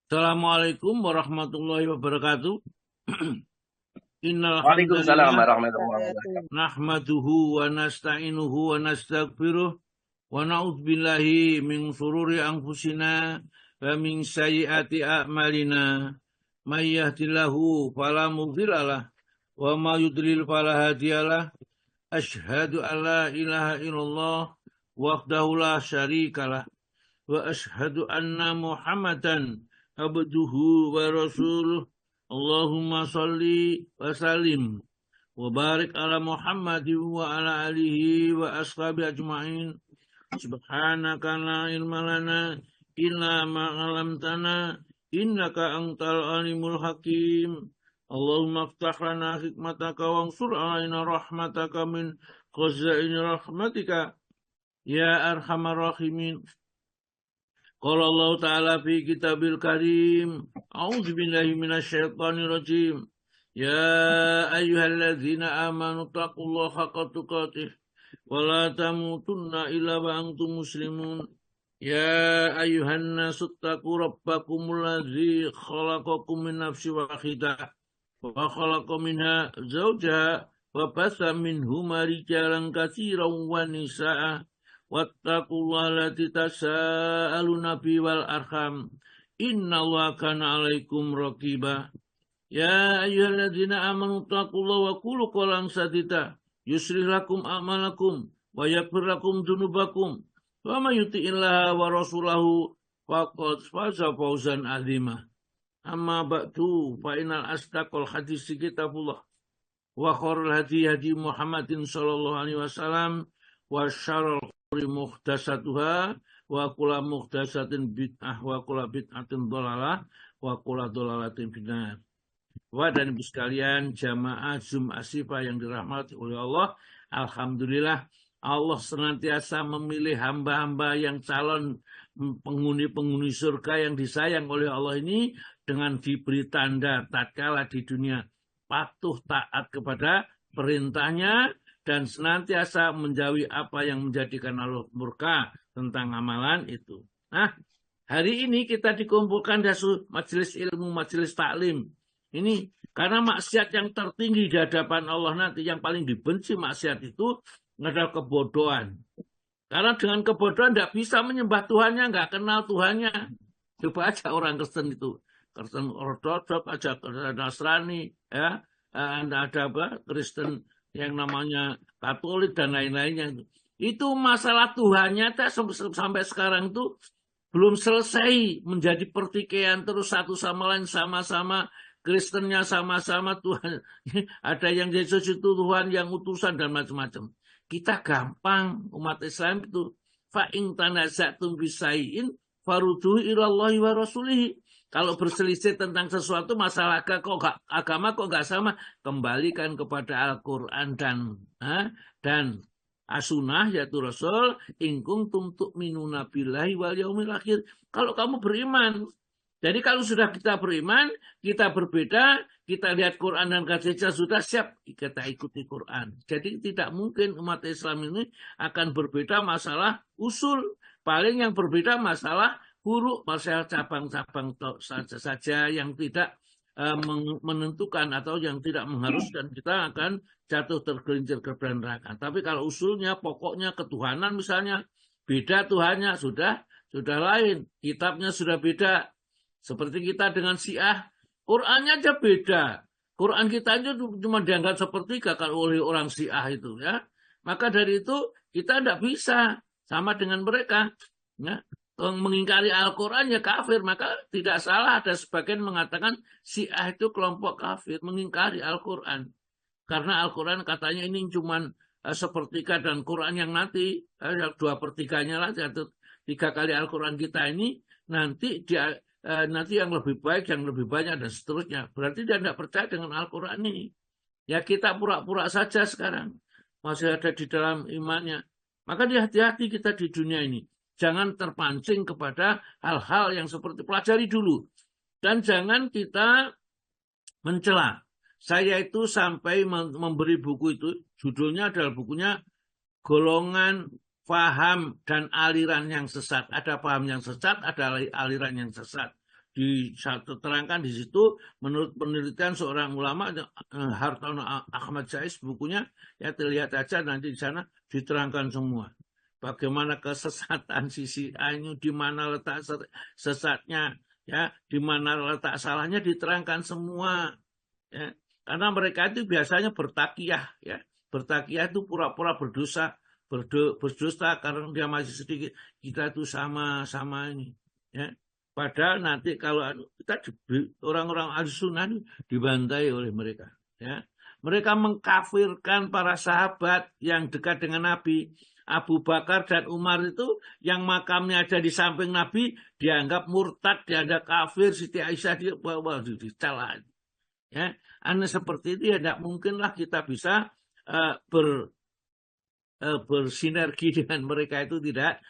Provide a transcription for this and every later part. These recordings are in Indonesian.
Assalamualaikum warahmatullahi wabarakatuh. Innal Waalaikumsalam hamdalillah warahmatullahi wabarakatuh. nahmaduhu wa nasta'inuhu wa nastaghfiruh wa na'udzubillahi min shururi anfusina wa min sayyiati a'malina. May yahdihillahu fala mudhillalah wa may yudlil fala hadiyalah. Asyhadu an la ilaha illallah wahdahu la syarikalah wa asyhadu anna Muhammadan abduhu wa rasuluh. Allahumma salli wa salim wa barik ala Muhammadin wa ala alihi wa ashabi ajma'in. Subhanaka la ilma lana illa ma 'allamtana innaka antal alimul hakim. Allahumma aftah lana hikmataka wansur alaina rahmataka min khazaini rahmatika ya arhamar rahimin. Qala Allah Ta'ala fi kitabil karim. A'udzu billahi minasyaitonir rajim. Ya ayyuhalladzina amanu taqullaha haqqa tuqatih wa la tamutunna illa wa antum muslimun. Ya ayyuhan nasu taqu rabbakumul ladzi khalaqakum min nafsin wahidah wa khalaqa minha zawjaha wa bassa minhuma rijalan katsiran wa nisaa'a. Wattaqullaha allati tasaaluna bihi wal arham. Innallaha kana 'alaikum raqiba. Ya ayyuhalladzina amanu taqullaha wa qulu qawlan sadida. Yuslih lakum a'malakum wa yaghfir lakum dzunubakum. Wa may yuti'illaha wa rasulahu faqad faza fawzan 'azima. Amma ba'du fa innal asdaqal hadits kitabullah wa khairul hadi Muhammadin sallallahu alaihi wasallam wa syarrul muhtasatuha wa kula muhtasatin bid'ah wa kula bid'atin dhalalah wa kula dhalalatin finnar. Dan ibu sekalian jamaah Asifah yang dirahmati oleh Allah, alhamdulillah Allah senantiasa memilih hamba-hamba yang calon penghuni-penghuni surga yang disayang oleh Allah ini dengan diberi tanda tatkala di dunia patuh taat kepada perintahnya dan senantiasa menjauhi apa yang menjadikan Allah murka tentang amalan itu. Nah, hari ini kita dikumpulkan di majelis ilmu, majelis taklim. Ini karena maksiat yang tertinggi di hadapan Allah nanti, yang paling dibenci maksiat itu adalah kebodohan. Karena dengan kebodohan tidak bisa menyembah Tuhannya, nggak kenal Tuhannya. Coba aja orang Kristen itu, Kristen Ortodok aja, Kristen Nasrani, ya, ada apa, Kristen yang namanya Katolik dan lain-lainnya. Itu masalah Tuhannya sampai sekarang itu belum selesai, menjadi pertikaian terus satu sama lain, sama-sama Kristennya sama-sama Tuhan. Ada yang Yesus itu Tuhan, yang utusan dan macam-macam. Kita gampang umat Islam itu fa in tanaza'tum bisai'in farudhu ilallahi wa rasulihi. Kalau berselisih tentang sesuatu masalah agama kok nggak sama, kembalikan kepada Al-Quran dan as-sunnah yaitu Rasul. In kuntum tu'minuna billahi wal yaumil akhir. Kalau kamu beriman. Jadi kalau sudah kita beriman, kita berbeda, kita lihat Quran dan hadisnya sudah siap, kita ikuti Quran. Jadi tidak mungkin umat Islam ini akan berbeda masalah usul. Paling yang berbeda masalah huruf, masalah cabang-cabang saja yang tidak menentukan atau yang tidak mengharuskan kita akan jatuh tergelincir ke neraka. Tapi kalau usulnya, pokoknya ketuhanan misalnya, beda Tuhannya sudah lain, kitabnya sudah beda. Seperti kita dengan Syiah, Qurannya aja beda. Quran kita aja cuma dianggap sepertiga kalau oleh orang Syiah itu, ya. Maka dari itu kita tidak bisa sama dengan mereka, ya. Mengingkari Al-Quran ya kafir. Maka tidak salah ada sebagian mengatakan Syiah itu kelompok kafir, mengingkari Al-Quran. Karena Al-Quran katanya ini cuma sepertiga, dan Quran yang nanti 2/3-nya lah, 3 kali Al-Quran kita ini nanti nanti yang lebih baik, yang lebih banyak, dan seterusnya. Berarti dia tidak percaya dengan Al-Quran ini. Ya kita pura-pura saja sekarang. Masih ada di dalam imannya. Maka hati-hati kita di dunia ini. Jangan terpancing kepada hal-hal yang seperti, pelajari dulu. Dan jangan kita mencela. Saya itu sampai memberi buku itu, judulnya adalah bukunya Golongan Paham dan Aliran yang Sesat. Ada paham yang sesat, ada aliran yang sesat. diterangkan di situ menurut penelitian seorang ulama Hartono Ahmad Saiz bukunya ya terlihat aja nanti di sana diterangkan semua bagaimana kesesatan sisi Ainyu, di mana letak sesatnya ya, di mana letak salahnya diterangkan semua ya. Karena mereka itu biasanya bertakiyah ya, bertakiyah itu pura-pura berdosa berdosa karena dia masih sedikit, kita itu sama ini ya. Padahal nanti kalau kita orang-orang Ahlussunnah dibantai oleh mereka ya. Mereka mengkafirkan para sahabat yang dekat dengan Nabi. Abu Bakar dan Umar itu yang makamnya ada di samping Nabi dianggap murtad, dianggap kafir. Siti Aisyah dicela ya. Aneh seperti itu ya tidak mungkinlah kita bisa bersinergi dengan mereka, itu tidak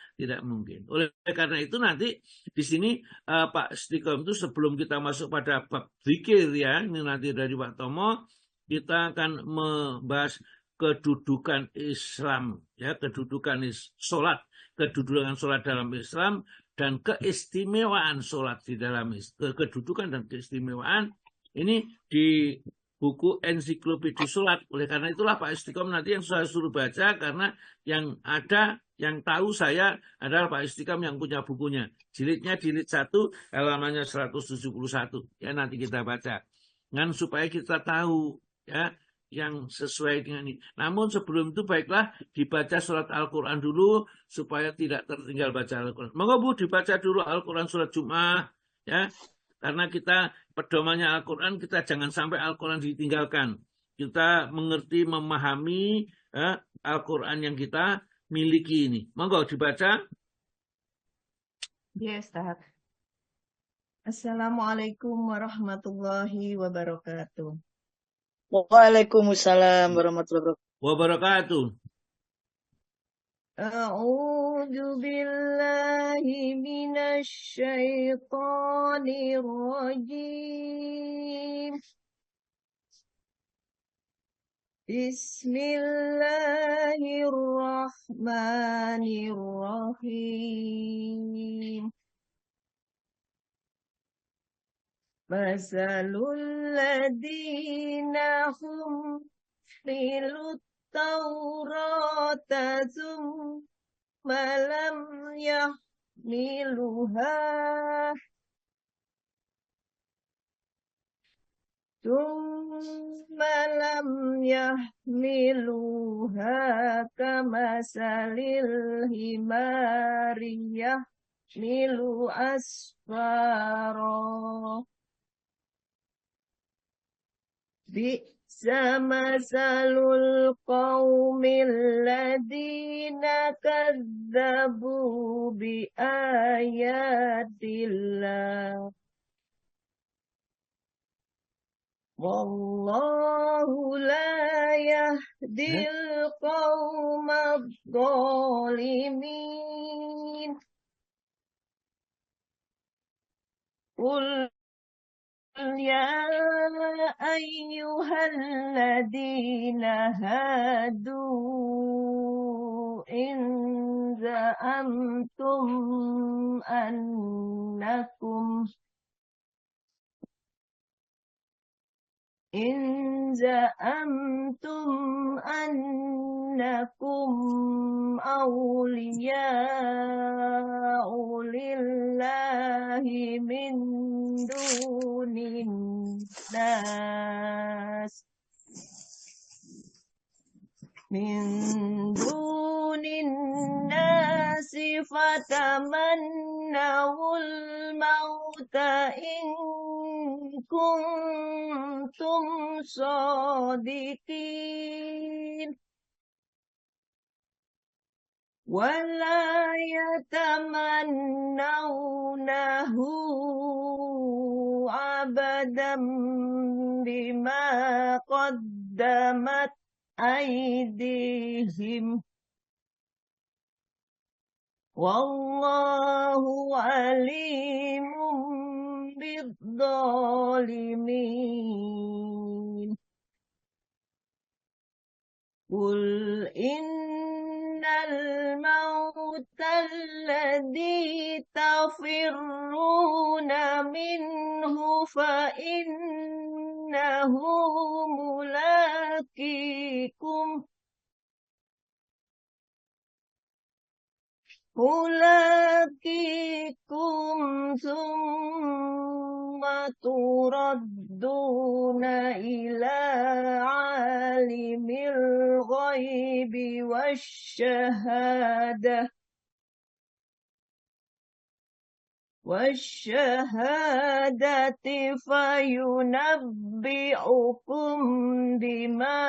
mungkin. Oleh karena itu nanti di sini Pak Stikom itu sebelum kita masuk pada bab zikir ya, ini nanti dari Pak Tomo kita akan membahas kedudukan Islam ya, kedudukan sholat, kedudukan sholat dalam Islam dan keistimewaan sholat di dalam kedudukan dan keistimewaan ini di buku ensiklopedia sholat. Oleh karena itulah Pak Istiqom nanti yang saya suruh baca, karena yang ada, yang tahu saya adalah Pak Istiqom yang punya bukunya. Jilidnya jilid 1, halamannya 171. Ya nanti kita baca. Dan supaya kita tahu ya yang sesuai dengan ini. Namun sebelum itu baiklah dibaca surat Al-Quran dulu supaya tidak tertinggal baca Al-Quran. Monggo Bu dibaca dulu Al-Quran surat Jum'ah ya. Karena kita pedomannya Al-Quran, kita jangan sampai Al-Quran ditinggalkan. Kita mengerti, memahami Al-Quran yang kita miliki ini. Monggo dibaca. Ya, Ustaz. Assalamualaikum warahmatullahi wabarakatuh. Waalaikumsalam warahmatullahi wabarakatuh. A'udzu billahi minasy syaithanir rajim. Bismillahirrahmanirrahim. Masalul ladina hum milut Taurata summa lam yahmiluha kamasalil himariyah milu asfara. Sama salul qaumil ladina kadzabu bi ayatillah. Wallahu la yahdil qaumadh dhalimin. Qul ya ayyuhalladzina hadu in za'amtum annakum awliya'u lillahi min dunin nas fatamannawul mauta in kuntum shadiqin wala yatamannawnahu abadan bima qaddamat aydihim wallahu alimun bidzalimin. Qul innal mauta الذي تفرون منه فإنه ملاقيكم ثم تردون إلى عالم الغيب والشهادة فينبئكم بما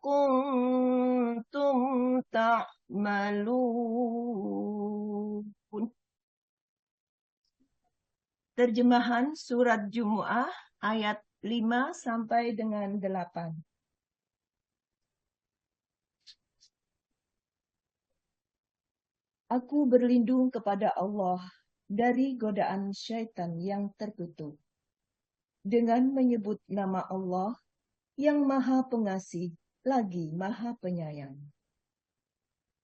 كنتم تعملون. Terjemahan surat Jumu'ah ayat 5 sampai dengan 8. Aku berlindung kepada Allah dari godaan syaitan yang terkutuk, dengan menyebut nama Allah yang Maha Pengasih lagi Maha Penyayang.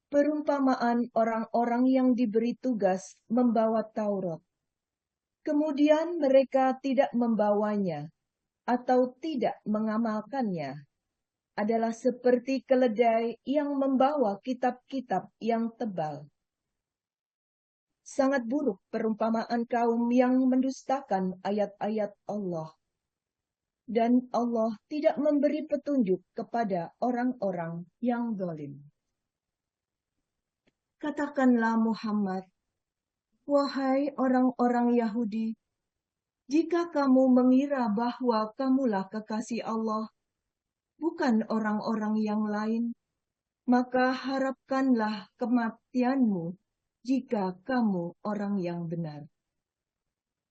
Perumpamaan orang-orang yang diberi tugas membawa Taurat, kemudian mereka tidak membawanya atau tidak mengamalkannya, adalah seperti keledai yang membawa kitab-kitab yang tebal. Sangat buruk perumpamaan kaum yang mendustakan ayat-ayat Allah. Dan Allah tidak memberi petunjuk kepada orang-orang yang zalim. Katakanlah Muhammad, wahai orang-orang Yahudi, jika kamu mengira bahwa kamulah kekasih Allah, bukan orang-orang yang lain, maka harapkanlah kematianmu jika kamu orang yang benar.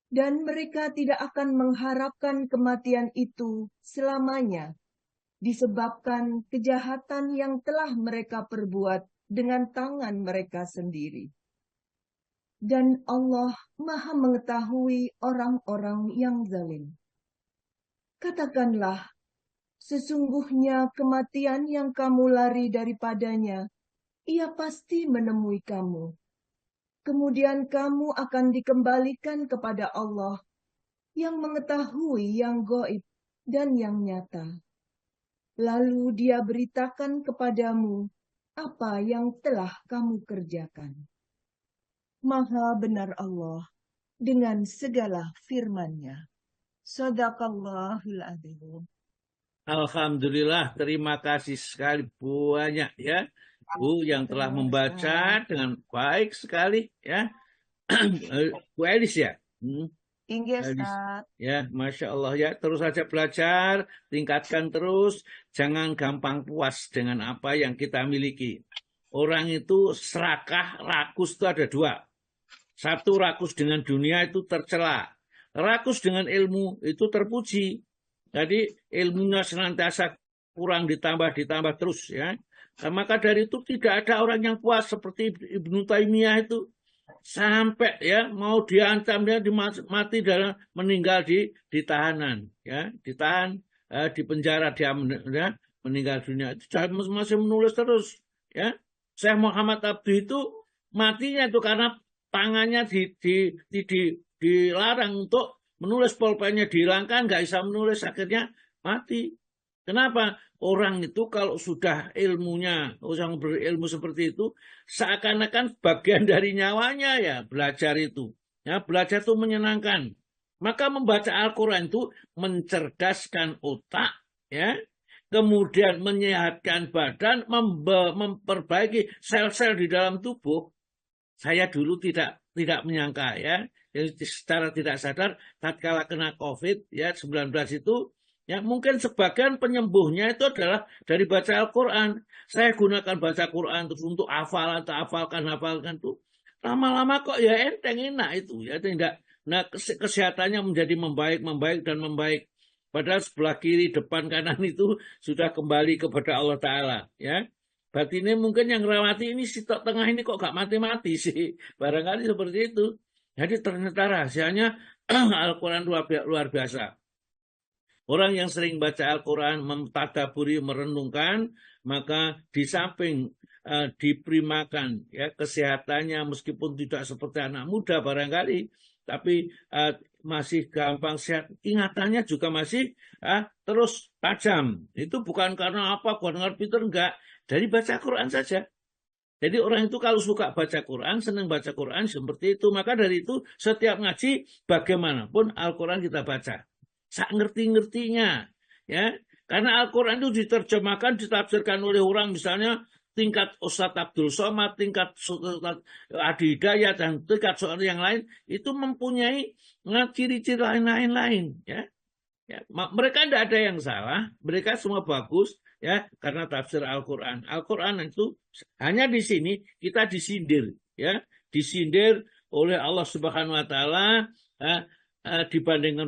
Dan mereka tidak akan mengharapkan kematian itu selamanya, disebabkan kejahatan yang telah mereka perbuat dengan tangan mereka sendiri. Dan Allah Maha mengetahui orang-orang yang zalim. Katakanlah, sesungguhnya kematian yang kamu lari daripadanya, ia pasti menemui kamu. Kemudian kamu akan dikembalikan kepada Allah yang mengetahui yang gaib dan yang nyata. Lalu Dia beritakan kepadamu apa yang telah kamu kerjakan. Maha benar Allah dengan segala firman-Nya. Shadaqallahul adzim. Alhamdulillah, terima kasih sekali banyak ya Bu yang telah membaca dengan baik sekali ya. Bu Elis ya. Inggih, Ustaz. Ya, Masya Allah ya, terus saja belajar, tingkatkan terus, jangan gampang puas dengan apa yang kita miliki. Orang itu serakah, rakus itu ada dua. Satu, rakus dengan dunia itu tercela. Rakus dengan ilmu itu terpuji. Jadi ilmunya senantiasa kurang ditambah terus ya. Nah, maka dari itu tidak ada orang yang puas seperti Ibnu Taimiyah itu. Sampai ya mau diancam dia mati dalam meninggal di tahanan ya, ditahan di penjara dia meninggal dunia. Itu masih menulis terus ya. Syekh Muhammad Abduh itu matinya itu karena tangannya dilarang untuk menulis, pulpennya dihilangkan, nggak bisa menulis, akhirnya mati. Kenapa? Orang itu kalau sudah ilmunya, orang berilmu seperti itu, seakan-akan bagian dari nyawanya ya belajar itu. Ya, belajar itu menyenangkan. Maka membaca Al-Quran itu mencerdaskan otak, ya, kemudian menyehatkan badan, memperbaiki sel-sel di dalam tubuh. Saya dulu tidak menyangka ya, jadi secara tidak sadar tatkala kena COVID ya 19 itu, ya mungkin sebagian penyembuhnya itu adalah dari baca Al-Quran. Saya gunakan baca Quran terus untuk hafalkan tuh. Lama-lama kok ya enteng, enak itu ya, tidak. Nah, kesehatannya menjadi membaik dan membaik. Padahal sebelah kiri, depan, kanan itu sudah kembali kepada Allah Ta'ala ya. Batinnya mungkin yang rawati ini si tengah ini kok gak mati-mati sih. Barangkali seperti itu. Jadi ternyata rahasianya Al-Quran luar biasa. Orang yang sering baca Al-Quran, mentadaburi, merenungkan, maka di samping diprimakan, ya kesehatannya meskipun tidak seperti anak muda barangkali, tapi masih gampang sehat, ingatannya juga masih terus tajam. Itu bukan karena apa, karena pinter, enggak, dari baca Quran saja. Jadi orang itu kalau suka baca Quran, senang baca Quran seperti itu. Maka dari itu setiap ngaji bagaimanapun Al-Quran kita baca. Sak ngerti-ngertinya. Ya, karena Al-Quran itu diterjemahkan, ditafsirkan oleh orang misalnya tingkat Ustadz Abdul Somad, tingkat Ustadz Adi Hidayat, dan tingkat soal yang lain, itu mempunyai ciri-ciri lain-lain. Ya. Ya, mereka tidak ada yang salah, mereka semua bagus, ya, karena tafsir Al-Quran. Al-Quran itu hanya di sini kita disindir, ya, disindir oleh Allah Subhanahu Wa Taala dibandingkan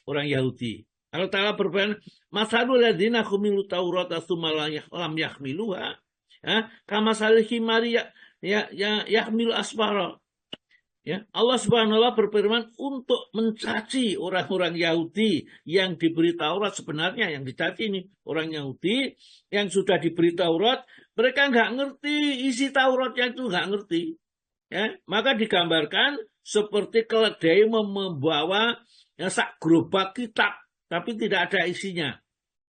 orang Yahudi. Allah Taala berfirman, "Masalul ladzina humilu Taurata tsumma lam yahmiluha, kama salil himari yahmilu asfara." Ya, Allah Subhanahu wa Ta'ala berfirman untuk mencaci orang-orang Yahudi yang diberi Taurat. Sebenarnya yang dicaci ini orang Yahudi yang sudah diberi Taurat, mereka nggak ngerti isi Tauratnya, itu nggak ngerti. Ya, maka digambarkan seperti keledai membawa sak gerobak kitab, tapi tidak ada isinya.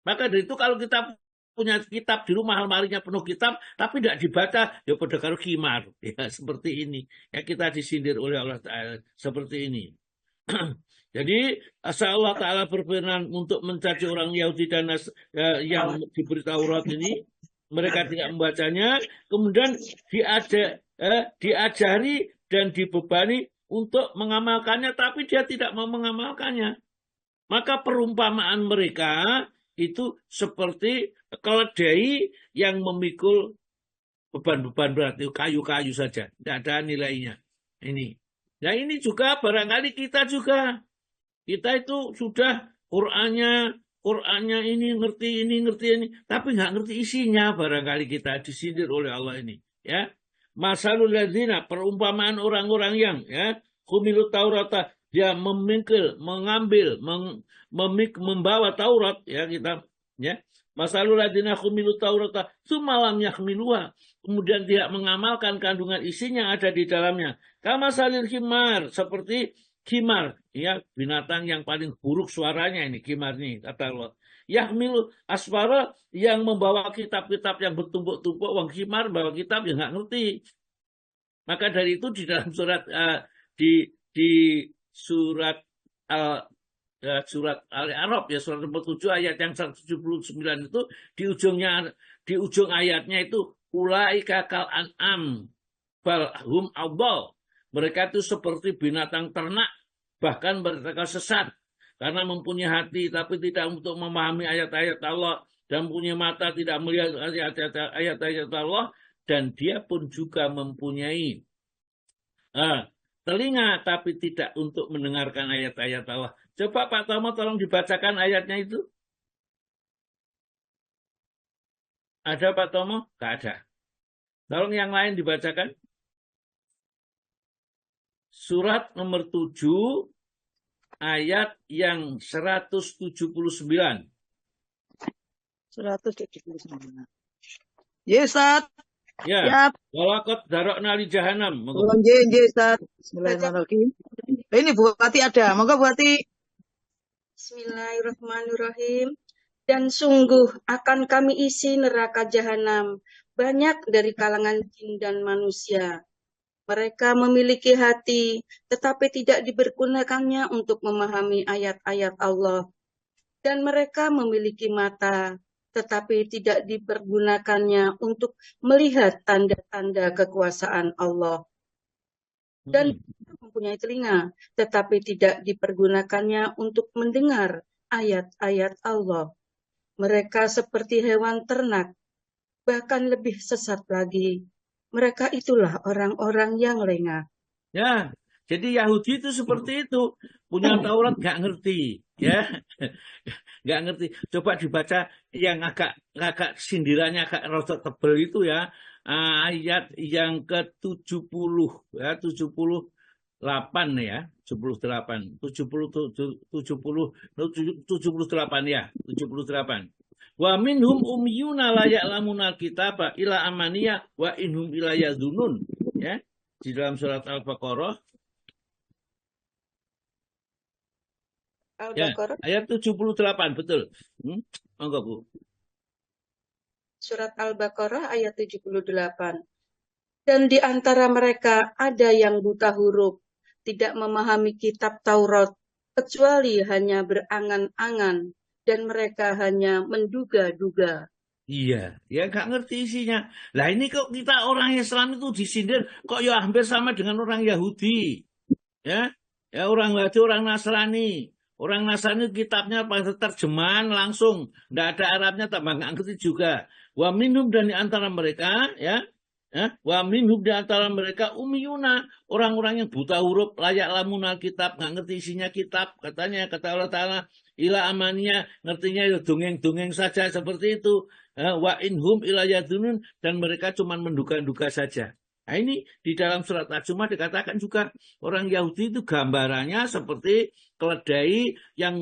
Maka dari itu kalau kita punya kitab di rumah, almarinya penuh kitab, tapi tidak dibaca, ya pada karo khimar. Ya, seperti ini. Ya, kita disindir oleh Allah Ta'ala seperti ini. Jadi, asal Allah Ta'ala berfirman untuk mencaci orang Yahudi dan yang diberi Taurat ini, mereka tidak membacanya, kemudian diajari dan dibebani untuk mengamalkannya, tapi dia tidak mau mengamalkannya. Maka perumpamaan mereka itu seperti keledai yang memikul beban-beban berat, kayu-kayu saja, tidak ada nilainya. Ini. Nah, ini juga barangkali kita juga. Kita itu sudah Qur'annya ini ngerti ini, tapi nggak ngerti isinya. Barangkali kita disindir oleh Allah ini. Ya, masalul ladzina, perumpamaan orang-orang yang ya humilut Taurata, dia mengambil, membawa Taurat, ya kita, ya. Masalul ladzina humilut Taurata tsumma lam yahmiluha, kemudian tidak mengamalkan kandungan isinya ada di dalamnya. Kama salil himar, seperti khimar, ya, binatang yang paling buruk suaranya ini, khimar ini, kata Allah. Yahmilu asfara, yang membawa kitab-kitab yang bertumpuk-tumpuk, wong khimar bawa kitab yang nggak ngerti. Maka dari itu di dalam surat di surat Al-A'raf, ya, surat nomor 7 ayat yang 179 itu di ujung ayatnya itu ulaika kal an'am bal hum adall. Mereka itu seperti binatang ternak, bahkan mereka sesat karena mempunyai hati tapi tidak untuk memahami ayat-ayat Allah, dan punya mata tidak melihat ayat-ayat Allah, dan dia pun juga mempunyai telinga tapi tidak untuk mendengarkan ayat-ayat Allah. Coba Pak Tomo tolong dibacakan ayatnya itu. Ada Pak Tomo? Tidak ada. Tolong yang lain dibacakan. Surat nomor 7 ayat yang 179. 179. Yesat. Ya. Walaqad darokna li jahannam. Yesat. Bismillahirrahmanirrahim. Ini Bu Wati ada. Monggo Bu Wati. Bismillahirrahmanirrahim. Dan sungguh akan kami isi neraka jahanam banyak dari kalangan jin dan manusia. Mereka memiliki hati, tetapi tidak dipergunakannya untuk memahami ayat-ayat Allah. Dan mereka memiliki mata, tetapi tidak dipergunakannya untuk melihat tanda-tanda kekuasaan Allah. Dan mempunyai telinga, tetapi tidak dipergunakannya untuk mendengar ayat-ayat Allah. Mereka seperti hewan ternak, bahkan lebih sesat lagi. Mereka itulah orang-orang yang lengah. Ya, jadi Yahudi itu seperti itu, punya Taurat nggak ngerti, ya, nggak ngerti. Coba dibaca yang agak sindirannya agak rotok tebel itu, ya, ayat yang ke-70, ya, 78 ya, 78 ya, 78. Wa minhum ummiyuna la ya'lamunal kitaba ila amaniya wa inhum ila yadhunun. Ya, di dalam surat Al-Baqarah. Ya, Al-Baqarah, ayat 78, betul. Monggo, Bu. surat Al-Baqarah ayat 78. Dan di antara mereka ada yang buta huruf, tidak memahami kitab Taurat, kecuali hanya berangan-angan, dan mereka hanya menduga-duga. Iya, ya nggak ngerti isinya. Lah ini kok kita orang Islam itu disindir, kok ya hampir sama dengan orang Yahudi. Ya, ya orang Yahudi, orang Nasrani. Orang Nasrani kitabnya pada terjemahan langsung, nggak ada Arabnya, tambah nggak ngerti juga. Wa minhum, dan di antara mereka, ya, wa minhum, di antara mereka umiyuna, orang-orang yang buta huruf, layak lamunal kitab, nggak ngerti isinya kitab, katanya, kata Allah Ta'ala, ila amannya, ngertinya ya dongeng-dongeng saja seperti itu. Wa inhum ila yadunun, dan mereka cuma menduga-duga saja. Nah ini di dalam surat Az-Zumar dikatakan juga orang Yahudi itu gambarannya seperti keledai yang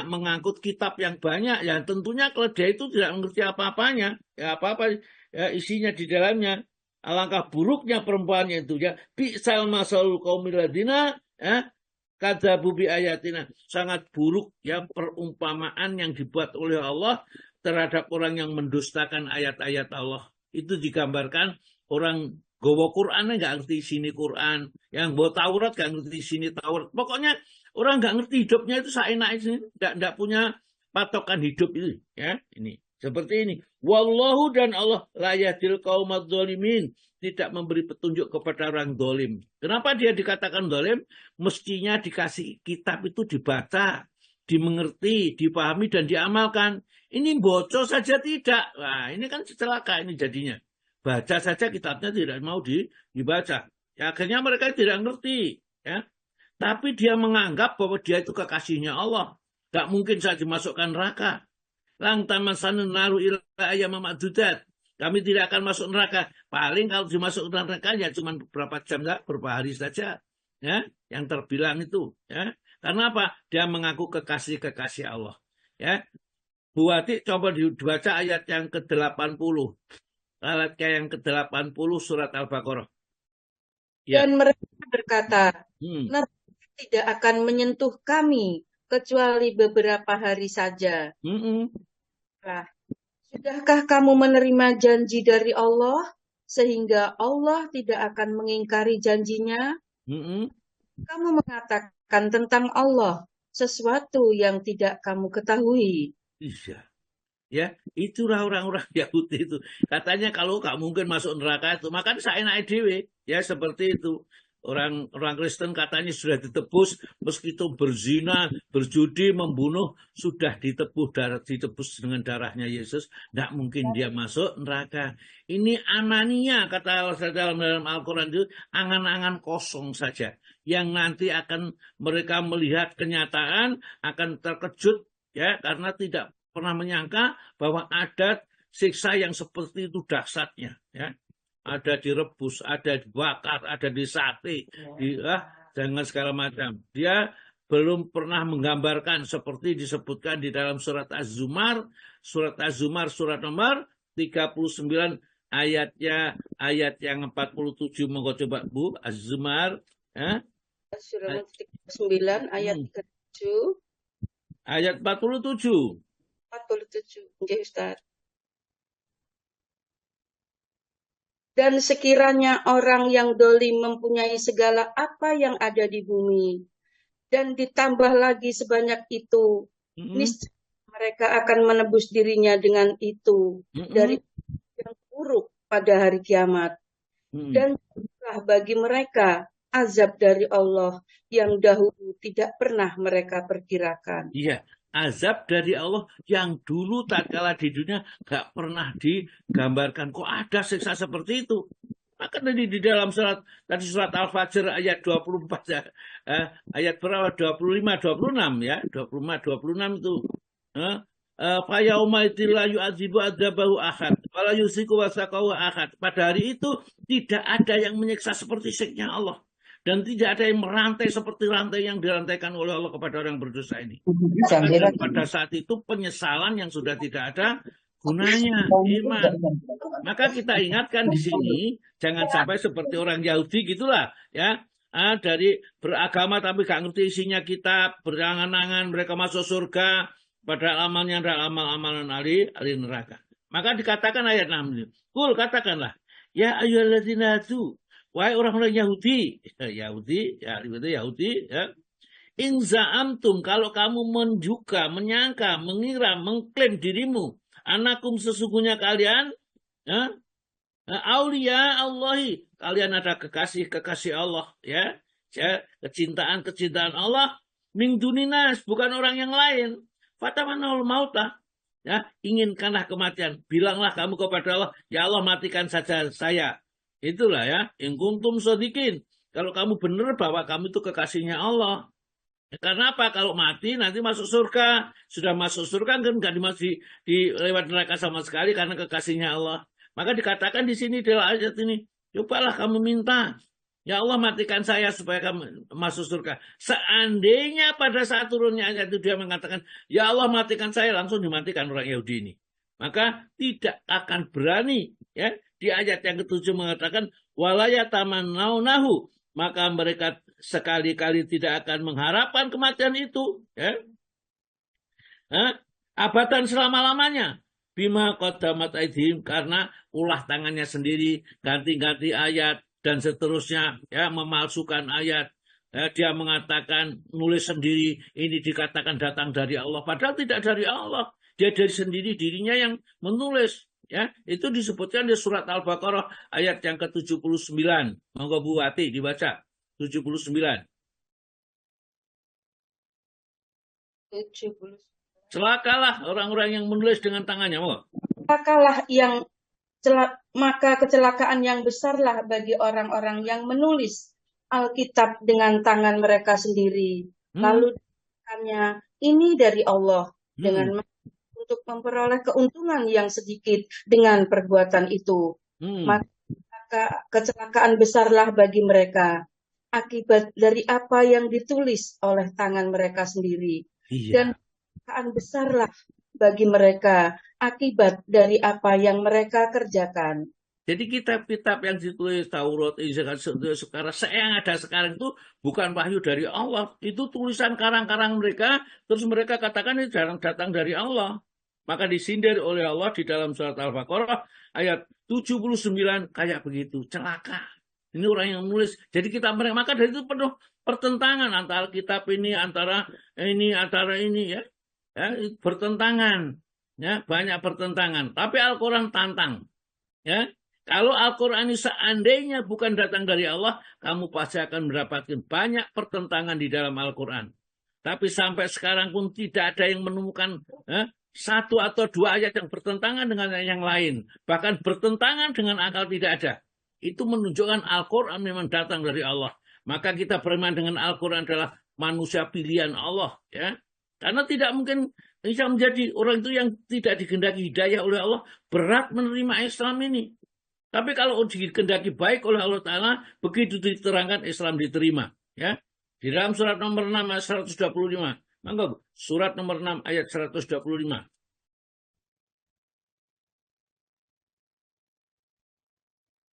mengangkut kitab yang banyak. Ya tentunya keledai itu tidak mengerti apa-apanya. Ya apa-apa ya, isinya di dalamnya. Alangkah buruknya perempuannya itu ya. Bi'sal masalul qaumil ladina ya, kadzabu bi ayatina. Sangat buruk ya perumpamaan yang dibuat oleh Allah terhadap orang yang mendustakan ayat-ayat Allah. Itu digambarkan orang gowo Quran nggak ngerti sini Quran, yang bawa Taurat nggak ngerti sini Taurat. Pokoknya orang nggak ngerti hidupnya itu seenak ini, nggak punya patokan hidup itu. Ya ini seperti ini. Wallahu, dan Allah la yahdil qaumadz dzalimin, tidak memberi petunjuk kepada orang dolim. Kenapa dia dikatakan dolim? Mestinya dikasih kitab itu dibaca, dimengerti, dipahami, dan diamalkan. Ini bocor saja tidak. Nah, ini kan celaka ini jadinya. Baca saja kitabnya tidak mau dibaca. Ya, akhirnya mereka tidak ngerti. Ya. Tapi dia menganggap bahwa dia itu kekasihnya Allah. Gak mungkin saya dimasukkan neraka. Lang tamasanun naru ila ayyam ma'dudat. Kami tidak akan masuk neraka. Paling kalau dimasukkan neraka ya cuma beberapa jam, beberapa hari saja. Ya, yang terbilang itu. Ya. Karena apa? Dia mengaku kekasih Allah. Ya. Bu Ati, coba dibaca ayat yang ke-80. Ayat yang ke-80 surat Al-Baqarah. Ya. Dan mereka berkata, neraka tidak akan menyentuh kami kecuali beberapa hari saja. Nah, sudahkah kamu menerima janji dari Allah sehingga Allah tidak akan mengingkari janjinya? Kamu mengatakan tentang Allah sesuatu yang tidak kamu ketahui. Iya. Ya, itulah orang-orang Yahudi itu. Katanya kalau nggak mungkin masuk neraka itu, makanya saya naik dewe. Ya, seperti itu. Orang Kristen katanya sudah ditebus, meskipun berzina, berjudi, membunuh, sudah ditebus dengan darahnya Yesus. Nggak mungkin dia masuk neraka. Ini amania, kata Allah dalam Al-Quran itu, angan-angan kosong saja. Yang nanti akan mereka melihat kenyataan, akan terkejut, ya, karena tidak pernah menyangka bahwa ada siksa yang seperti itu dahsyatnya. Ya. Ada direbus, ada dibakar, ada disate, dengan segala macam. Dia belum pernah menggambarkan seperti disebutkan di dalam surat Az-Zumar, surat nomor 39 ayat yang 47. Monggo coba Bu, Az-Zumar. Surat 39 ayat 37. Ayat 47. 47. Nggih, Ustaz. Dan sekiranya orang yang dolim mempunyai segala apa yang ada di bumi, dan ditambah lagi sebanyak itu, niscaya mereka akan menebus dirinya dengan itu dari yang buruk pada hari kiamat. Dan jadilah bagi mereka azab dari Allah yang dahulu tidak pernah mereka perkirakan. Iya. Azab dari Allah yang dulu tatkala di dunia gak pernah digambarkan. Kok ada siksa seperti itu? Maka tadi di dalam surat Al-Fajr ayat 24 ya. Ayat berapa? 25, 26 ya. 25, 26 itu. Fa yauma la yu'adzibu adzabahu ahad wala yusiku wasaqahu ahad. Pada hari itu tidak ada yang menyiksa seperti siksa Allah. dan tidak ada yang merantai seperti rantai yang dirantaikan oleh Allah kepada orang berdosa ini. Dan pada saat itu penyesalan yang sudah tidak ada gunanya iman. Maka kita ingatkan di sini jangan sampai seperti orang Yahudi gitulah ya. Dari beragama tapi gak ngerti isinya kitab, berangan-angan mereka masuk surga, padahal amalnya adalah amal-amalan ahli neraka. Maka dikatakan ayat 6 ini. Kul katakanlah, ya ayyuhalladzina hadu, wahai orang-orang Yahudi, Yahudi ya. In za'amtum, kalau kamu menduga, menyangka, mengira, mengklaim dirimu, anakum sesungguhnya kalian, ya, aulia Allahi, kalian ada kekasih Allah, ya, kecintaan Allah, min duninas, bukan orang yang lain. Fatamanul mauta, ya, inginkanlah kematian. Bilanglah kamu kepada Allah, ya Allah matikan saja saya. Itulah ya, in kuntum shodiqin. Kalau kamu benar bahwa kamu itu kekasihnya Allah. Karena apa? Kalau mati nanti masuk surga. Sudah masuk surga kan nggak di lewat neraka sama sekali karena kekasihnya Allah. Maka dikatakan di sini dalam ayat ini, cobalah kamu minta, ya Allah matikan saya supaya kamu masuk surga. Seandainya pada saat turunnya ayat itu dia mengatakan, ya Allah matikan saya, langsung dimatikan orang Yahudi ini. Maka tidak akan berani, ya, di ayat yang ke-7 mengatakan, walaya tamannaunahu, maka mereka sekali-kali tidak akan mengharapkan kematian itu, ya. Abadan selama-lamanya. Bima qaddamat aydihim, karena ulah tangannya sendiri, ganti-ganti ayat dan seterusnya, ya, memalsukan ayat. Ya, dia mengatakan nulis sendiri ini dikatakan datang dari Allah, padahal tidak dari Allah. Dia dari sendiri dirinya yang menulis, ya. Itu disebutkan di surat Al-Baqarah ayat yang ke-79. Monggo Bu Wati dibaca 79. 70. Celakalah orang-orang yang menulis dengan tangannya. Celakalah maka kecelakaan yang besarlah bagi orang-orang yang menulis Alkitab dengan tangan mereka sendiri. Lalu dikatakannya ini dari Allah dengan untuk memperoleh keuntungan yang sedikit dengan perbuatan itu. Maka kecelakaan besarlah bagi mereka akibat dari apa yang ditulis oleh tangan mereka sendiri. Iya. Dan kecelakaan besarlah bagi mereka akibat dari apa yang mereka kerjakan. Jadi kitab-kitab yang ditulis Taurat, Injil, sekarang yang ada sekarang itu bukan wahyu dari Allah. Itu tulisan karang-karang mereka, terus mereka katakan ini datang dari Allah. Maka disindir oleh Allah di dalam surat Al-Baqarah ayat 79 kayak begitu. Celaka. Ini orang yang menulis. Jadi kita mereka, maka dari itu penuh pertentangan antara kitab ini, antara ini ya. Ya, bertentangan. Ya, banyak pertentangan. Tapi Al-Quran tantang. Ya. Kalau Al-Quran ini seandainya bukan datang dari Allah, kamu pasti akan mendapatkan banyak pertentangan di dalam Al-Quran. Tapi sampai sekarang pun tidak ada yang menemukan satu atau dua ayat yang bertentangan dengan yang lain. Bahkan bertentangan dengan akal tidak ada. Itu menunjukkan Al-Quran memang datang dari Allah. Maka kita beriman dengan Al-Quran adalah manusia pilihan Allah. Ya. Karena tidak mungkin bisa menjadi orang itu yang tidak dikehendaki hidayah oleh Allah, berat menerima Islam ini. Tapi kalau dikehendaki baik oleh Allah Ta'ala, begitu diterangkan Islam diterima. Ya. Di dalam surat nomor 6 ayat 125. Maka surat nomor 6 ayat 125.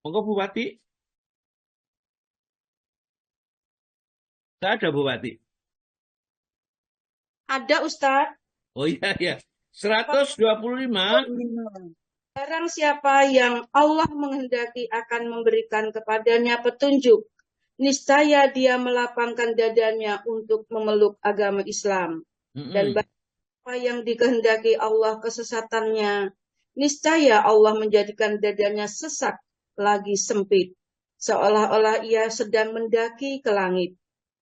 Monggo Bupati. Tidak ada Bupati. Ada Ustadz. Oh iya, ya. 125. Barang siapa yang Allah menghendaki akan memberikan kepadanya petunjuk, niscaya dia melapangkan dadanya untuk memeluk agama Islam. Dan barang siapa yang dikehendaki Allah kesesatannya, niscaya Allah menjadikan dadanya sesak lagi sempit, seolah-olah ia sedang mendaki ke langit.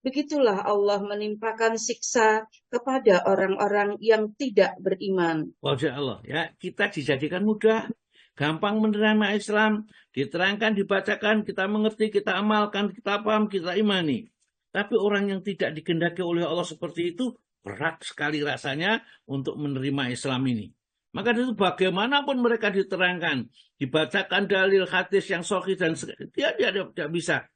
Begitulah Allah menimpakan siksa kepada orang-orang yang tidak beriman. Masya Allah, ya, kita dijadikan mudah, gampang menerima Islam, diterangkan, dibacakan, kita mengerti, kita amalkan, kita paham, kita imani. Tapi orang yang tidak dikehendaki oleh Allah seperti itu, berat sekali rasanya untuk menerima Islam ini. Maka itu bagaimanapun mereka diterangkan, dibacakan dalil hadis yang sahih dan dia tidak bisa.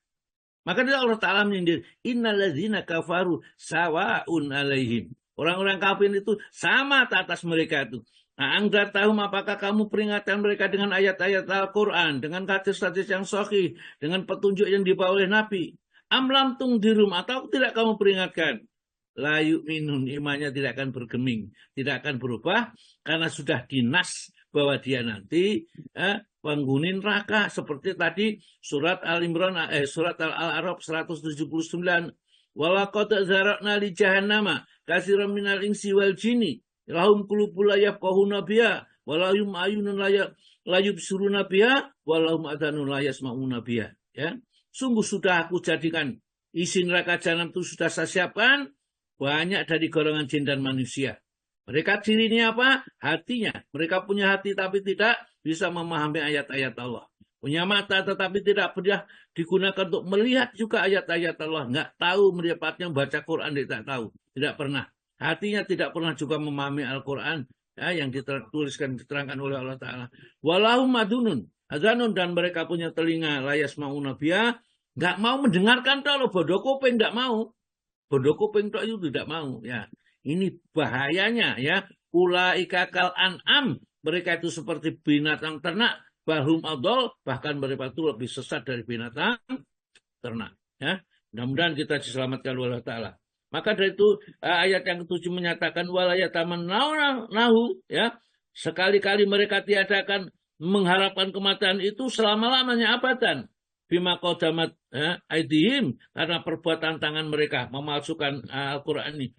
Maka dia Allah Ta'ala menyindir, innalladzina kafaru sawa'un alaihim. Orang-orang kafir itu sama atas mereka itu. Nah, anggar tahum, apakah kamu peringatkan mereka dengan ayat-ayat Al-Quran, dengan hadis-hadis yang sahih, dengan petunjuk yang dibawa oleh Nabi. Amlam tungdirum, atau tidak kamu peringatkan. La yu'minun, imannya tidak akan bergeming, tidak akan berubah, karena sudah dinas bahwa dia nanti penghuni neraka. Seperti tadi surat Al-Imran, surat Al-A'raf 179. Walaqad zara'na li jahannama katsiran minal insi wal jinni lahum qulubun la yafqahuna biha wa lahum ayunun la yubsiruna biha wa lahum adhanun la yasma'una biha. Ya. Sungguh sudah aku jadikan isi neraka jahanam itu sudah saya siapkan banyak dari golongan jin dan manusia. Mereka cirinya apa? Hatinya. Mereka punya hati tapi tidak bisa memahami ayat-ayat Allah. Punya mata tetapi tidak pernah digunakan untuk melihat juga ayat-ayat Allah. Enggak tahu mendapatnya baca Quran, tidak tahu. Tidak pernah. Hatinya tidak pernah juga memahami Al-Quran yang diterangkan oleh Allah Ta'ala. Walahum adunun. Adhanun, dan mereka punya telinga layas ma'una biha. Enggak mau mendengarkan kalau bodoh kuping, enggak mau. Bodoh kuping itu tidak mau. Ya. Ini bahayanya ya. Ulaika kal an'am. Mereka itu seperti binatang ternak. Bahum adol, bahkan mereka itu lebih sesat dari binatang ternak. Ya. Mudah-mudahan kita diselamatkan oleh Allah Ta'ala. Maka dari itu ayat yang ke-7 menyatakan walayataman nahu, ya. Sekali-kali mereka tiadakan mengharapkan kematian itu selama-lamanya abadan. Bima qadamat aidihim, karena perbuatan tangan mereka memalsukan Al-Qur'an ini.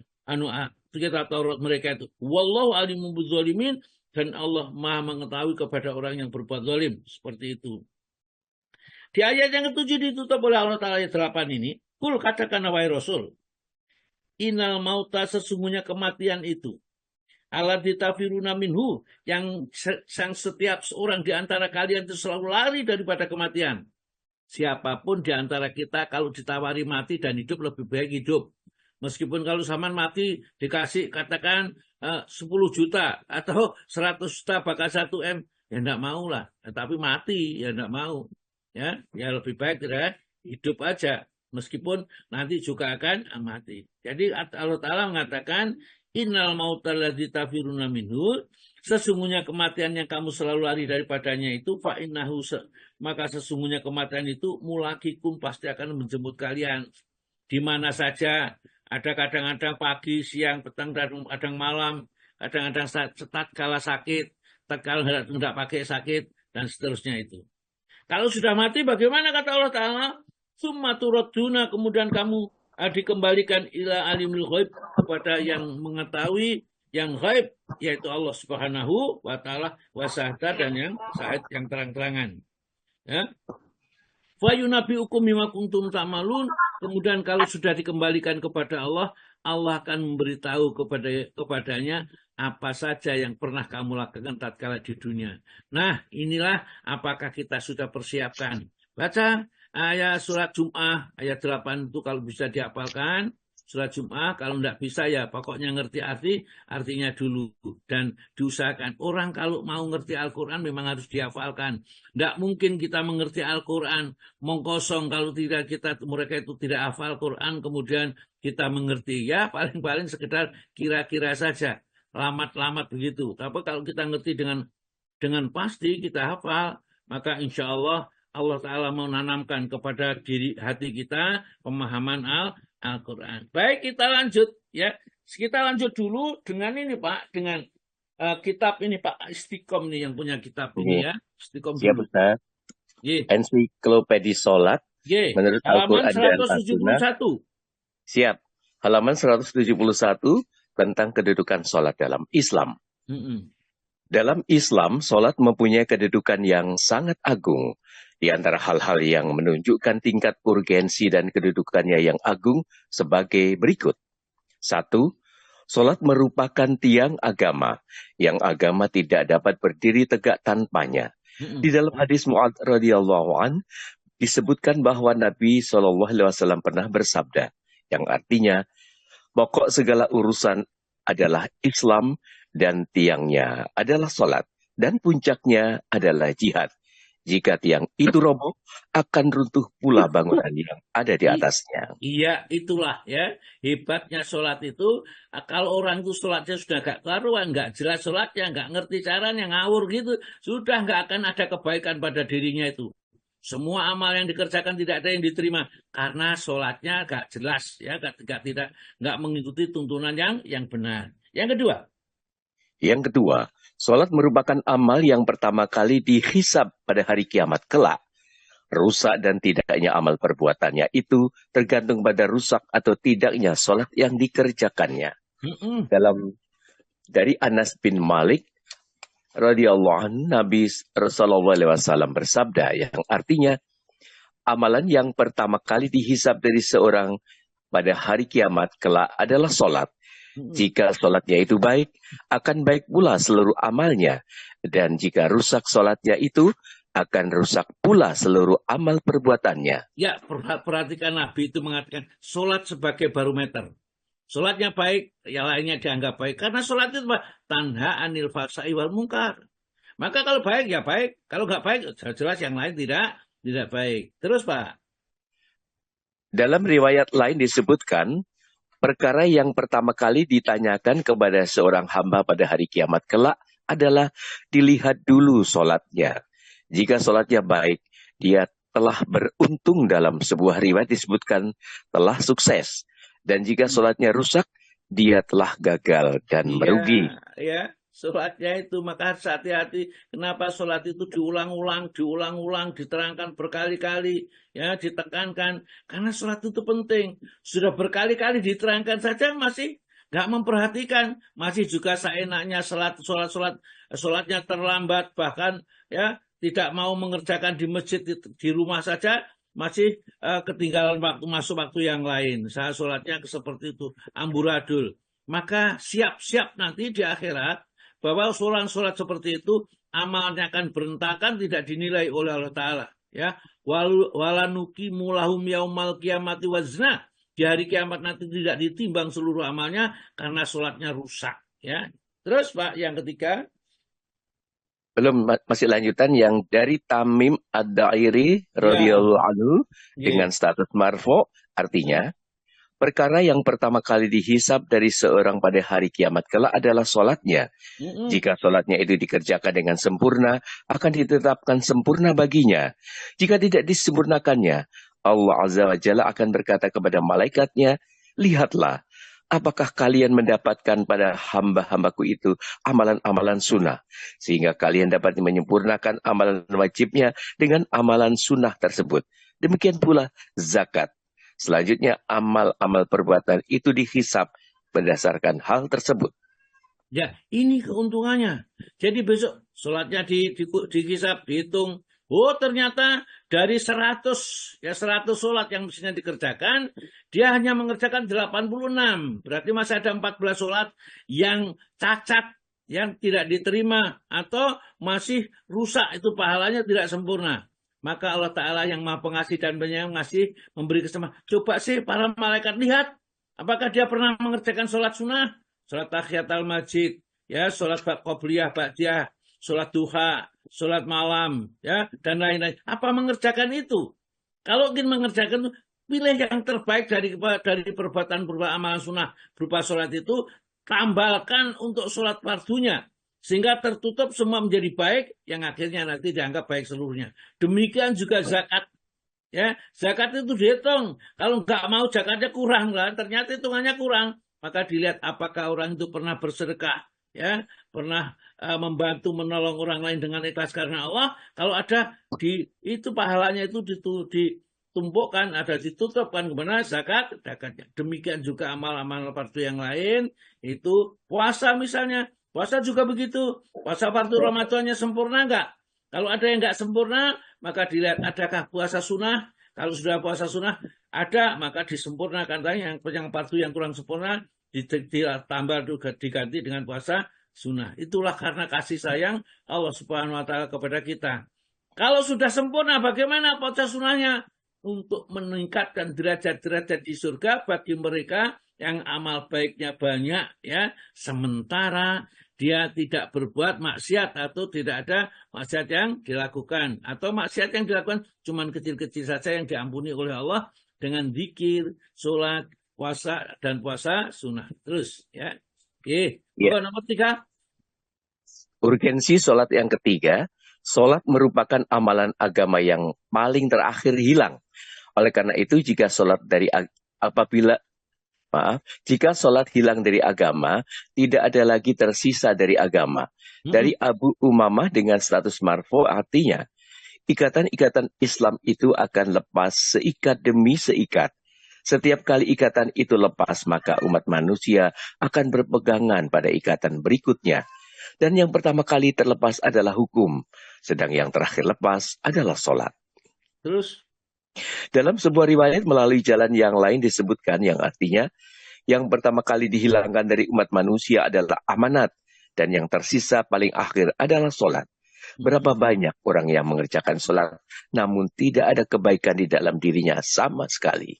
Kitab Taurat mereka itu. Wallahu alimun bizzalimin, dan Allah Maha mengetahui kepada orang yang berbuat zalim. Seperti itu. Di ayat yang ke-7 ditutup oleh Allah Ta'ala ayat 8 ini. Kul, katakan wahai Rasul. Innal mauta, sesungguhnya kematian itu. Alladzi tafiruna minhu, yang setiap seorang di antara kalian itu selalu lari daripada kematian. Siapapun di antara kita kalau ditawari mati dan hidup, lebih baik hidup. Meskipun kalau zaman mati dikasih katakan 10 juta atau 100 juta bakal 1 M, ya enggak mau lah. Tapi mati ya enggak mau. Ya lebih baik ya, hidup aja. Meskipun nanti juga akan mati. Jadi Allah Ta'ala mengatakan, innal mautal ladzi tafiruna minhu, sesungguhnya kematian yang kamu selalu lari daripadanya itu, fa innahu, maka sesungguhnya kematian itu mulakikum, pasti akan menjemput kalian di mana saja. Ada kadang-kadang pagi, siang, petang, dan kadang malam, kadang-kadang tatkala sakit, tatkala tidak pakai sakit, dan seterusnya itu. Kalau sudah mati bagaimana, kata Allah Ta'ala? Summa turadduna, kemudian kamu dikembalikan ila alimul ghaib, kepada yang mengetahui yang ghaib, yaitu Allah Subhanahu wa Ta'ala wa syahada, dan yang syahid, yang terang-terangan. Ya. Fa yunabbi'ukum bima kuntum ta'malun, kemudian kalau sudah dikembalikan kepada Allah, Allah akan memberitahu kepadanya apa saja yang pernah kamu lakukan tatkala di dunia. Nah, inilah apakah kita sudah persiapkan. Baca ayat surat Jum'ah, ayat 8 itu kalau bisa dihafalkan. Surat Jum'ah, kalau tidak bisa ya pokoknya ngerti artinya dulu. Dan diusahakan. Orang kalau mau ngerti Al-Quran memang harus dihafalkan. Tidak mungkin kita mengerti Al-Quran mengkosong kalau mereka itu tidak hafal Quran, kemudian kita mengerti. Ya paling-paling sekedar kira-kira saja. Lamat-lamat begitu. Tapi kalau kita ngerti dengan pasti, kita hafal, maka insya Allah Ta'ala mau menanamkan kepada hati kita pemahaman Al-Quran. Baik, kita lanjut ya. Kita lanjut dulu dengan ini Pak, dengan kitab ini Pak Istiqom nih yang punya kitab ini ya. Istiqom siap dulu. Ustaz. Ensiklopedia Salat menurut halaman Al-Quran dan 171. Siap. Halaman 171 tentang kedudukan salat dalam Islam. Dalam Islam, salat mempunyai kedudukan yang sangat agung. Di antara hal-hal yang menunjukkan tingkat urgensi dan kedudukannya yang agung sebagai berikut. 1. Salat merupakan tiang agama, yang agama tidak dapat berdiri tegak tanpanya. Di dalam hadis Mu'adz radhiyallahu an disebutkan bahwa Nabi SAW pernah bersabda, yang artinya, pokok segala urusan adalah Islam dan tiangnya adalah salat, dan puncaknya adalah jihad. Jika tiang itu roboh, akan runtuh pula bangunan yang ada di atasnya. Iya, itulah ya hebatnya sholat itu. Kalau orang itu sholatnya sudah gak karuan, gak jelas sholatnya, gak ngerti caranya, ngawur gitu, sudah gak akan ada kebaikan pada dirinya itu. Semua amal yang dikerjakan tidak ada yang diterima karena sholatnya gak jelas, ya, gak mengikuti tuntunan yang benar. Yang kedua, sholat merupakan amal yang pertama kali dihisab pada hari kiamat kelak. Rusak dan tidaknya amal perbuatannya itu tergantung pada rusak atau tidaknya sholat yang dikerjakannya. Dari Anas bin Malik radhiyallahu anhu, Nabi SAW bersabda, yang artinya amalan yang pertama kali dihisab dari seorang pada hari kiamat kelak adalah sholat. Jika sholatnya itu baik, akan baik pula seluruh amalnya. Dan jika rusak sholatnya itu, akan rusak pula seluruh amal perbuatannya. Ya, perhatikan Nabi itu mengatakan sholat sebagai barometer. Sholatnya baik, yang lainnya dianggap baik. Karena sholat itu tanha anil fahsya'i wal munkar. Maka kalau baik, ya baik. Kalau nggak baik, jelas yang lain tidak baik. Terus, Pak. Dalam riwayat lain disebutkan, perkara yang pertama kali ditanyakan kepada seorang hamba pada hari kiamat kelak adalah dilihat dulu sholatnya. Jika sholatnya baik, dia telah beruntung. Dalam sebuah riwayat disebutkan telah sukses. Dan jika sholatnya rusak, dia telah gagal dan merugi. Ya, sholatnya itu maka harus hati-hati. Kenapa sholat itu diulang-ulang, diterangkan berkali-kali, ya, ditekankan. Karena sholat itu penting. Sudah berkali-kali diterangkan saja masih nggak memperhatikan, masih juga seenaknya sholatnya terlambat, bahkan ya tidak mau mengerjakan di masjid, di rumah saja masih ketinggalan masuk waktu yang lain. Saya sholatnya seperti itu, amburadul. Maka siap-siap nanti di akhirat bahwa sholat seperti itu amalnya akan berantakan, tidak dinilai oleh Allah Ta'ala. Ya, walanuki mulahum yaumal kiamati wazna. Di hari kiamat nanti tidak ditimbang seluruh amalnya karena sholatnya rusak. Ya, terus Pak, yang ketiga. Belum, masih lanjutan yang dari Tamim Ad-Dairi radhiyallahu anhu dengan status marfu, artinya perkara yang pertama kali dihisab dari seorang pada hari kiamat kelak adalah sholatnya. Jika sholatnya itu dikerjakan dengan sempurna, akan ditetapkan sempurna baginya. Jika tidak disempurnakannya, Allah Azza wa Jalla akan berkata kepada malaikatnya, lihatlah, apakah kalian mendapatkan pada hamba-hambaku itu amalan-amalan sunnah, sehingga kalian dapat menyempurnakan amalan wajibnya dengan amalan sunnah tersebut. Demikian pula zakat. Selanjutnya amal-amal perbuatan itu dihisab berdasarkan hal tersebut. Ya, ini keuntungannya. Jadi besok sholatnya dihisab, dihitung. Oh, ternyata dari 100 sholat yang mestinya dikerjakan, dia hanya mengerjakan 86. Berarti masih ada 14 sholat yang cacat, yang tidak diterima, atau masih rusak, itu pahalanya tidak sempurna. Maka Allah Ta'ala yang Maha Pengasih dan Penyayang ngasih, memberi kesempatan. Coba sih para malaikat lihat, apakah dia pernah mengerjakan sholat sunnah, sholat tahiyatul masjid, ya, sholat qobliyah, ba'diyah, sholat duha, sholat malam, ya, dan lain-lain. Apa mengerjakan itu? Kalau ingin mengerjakan itu, pilih yang terbaik dari perbuatan amalan sunnah berupa sholat itu, tambalkan untuk sholat fardunya, sehingga tertutup semua menjadi baik, yang akhirnya nanti dianggap baik seluruhnya. Demikian juga zakat. Ya, zakat itu dihitung. Kalau nggak mau zakatnya kurang, lah, ternyata hitungannya kurang, maka dilihat apakah orang itu pernah bersedekah, ya, pernah membantu menolong orang lain dengan ikhlas karena Allah. Kalau ada itu pahalanya itu ditumpukkan, ada ditutupkan kepada zakatnya. Demikian juga amal-amal fardu yang lain, itu puasa misalnya. Puasa juga begitu. Puasa fardu Ramadannya sempurna enggak? Kalau ada yang enggak sempurna, maka dilihat adakah puasa sunnah. Kalau sudah puasa sunnah ada, maka disempurnakan. Yang fardu yang kurang sempurna ditambah juga diganti dengan puasa sunnah. Itulah karena kasih sayang Allah Subhanahu wa Ta'ala kepada kita. Kalau sudah sempurna, bagaimana puasa sunnahnya? Untuk meningkatkan derajat-derajat di surga bagi mereka yang amal baiknya banyak, ya, sementara dia tidak berbuat maksiat atau tidak ada maksiat yang dilakukan, atau maksiat yang dilakukan cuman kecil-kecil saja yang diampuni oleh Allah dengan zikir, sholat, puasa dan puasa sunnah. Terus, ya. Oke, nomor 3. Urgensi sholat yang ketiga, sholat merupakan amalan agama yang paling terakhir hilang. Oleh karena itu, jika sholat hilang dari agama, tidak ada lagi tersisa dari agama. Dari Abu Umamah dengan status marfu, artinya ikatan-ikatan Islam itu akan lepas seikat demi seikat. Setiap kali ikatan itu lepas, maka umat manusia akan berpegangan pada ikatan berikutnya. Dan yang pertama kali terlepas adalah hukum, sedang yang terakhir lepas adalah sholat. Terus? Dalam sebuah riwayat melalui jalan yang lain disebutkan yang artinya, yang pertama kali dihilangkan dari umat manusia adalah amanat, dan yang tersisa paling akhir adalah sholat. Berapa banyak orang yang mengerjakan sholat, namun tidak ada kebaikan di dalam dirinya sama sekali.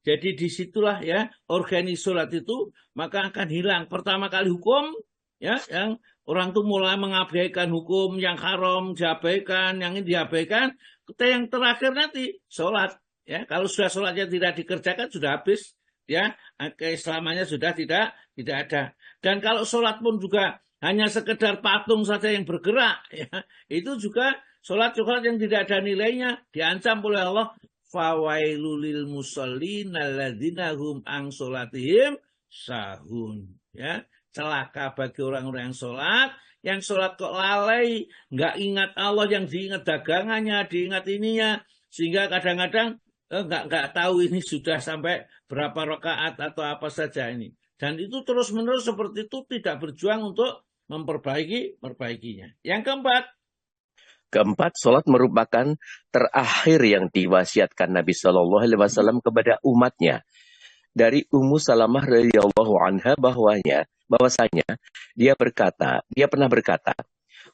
Jadi disitulah, ya, organisasi sholat itu maka akan hilang. Pertama kali hukum, ya, yang orang tuh mulai mengabaikan hukum yang haram, diabaikan, yang ini diabaikan. Yang terakhir nanti sholat, ya. Kalau sudah sholatnya tidak dikerjakan sudah habis, ya, keislamannya sudah tidak ada. Dan kalau sholat pun juga hanya sekedar patung saja yang bergerak, ya, itu juga sholat yang tidak ada nilainya, diancam oleh Allah. Fawailul musallin alladzina hum an sholatihim sahun. Ya, celaka bagi orang-orang yang sholat kok lalai, nggak ingat Allah, yang diingat dagangannya, diingat ininya, sehingga kadang-kadang nggak tahu ini sudah sampai berapa rakaat atau apa saja ini. Dan itu terus-menerus seperti itu, tidak berjuang untuk memperbaikinya. Yang keempat, sholat merupakan terakhir yang diwasiatkan Nabi Shallallahu Alaihi Wasallam kepada umatnya. Dari Ummu Salamah radhiyallahu anha bahwasanya dia pernah berkata,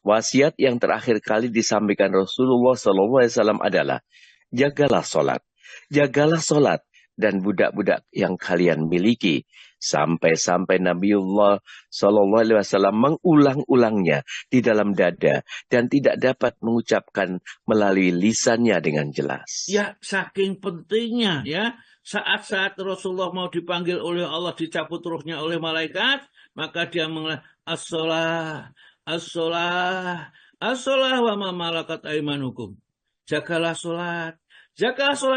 wasiat yang terakhir kali disampaikan Rasulullah Shallallahu Alaihi Wasallam adalah jagalah sholat dan budak-budak yang kalian miliki. Sampai Nabiullah Shallallahu Alaihi Wasallam mengulang-ulangnya di dalam dada dan tidak dapat mengucapkan melalui lisannya dengan jelas. Ya, saking pentingnya, ya, saat-saat Rasulullah mau dipanggil oleh Allah, dicabut ruhnya oleh malaikat, maka dia mengatakan as-sholah wa ma malakat aimanukum. Jagalah sholat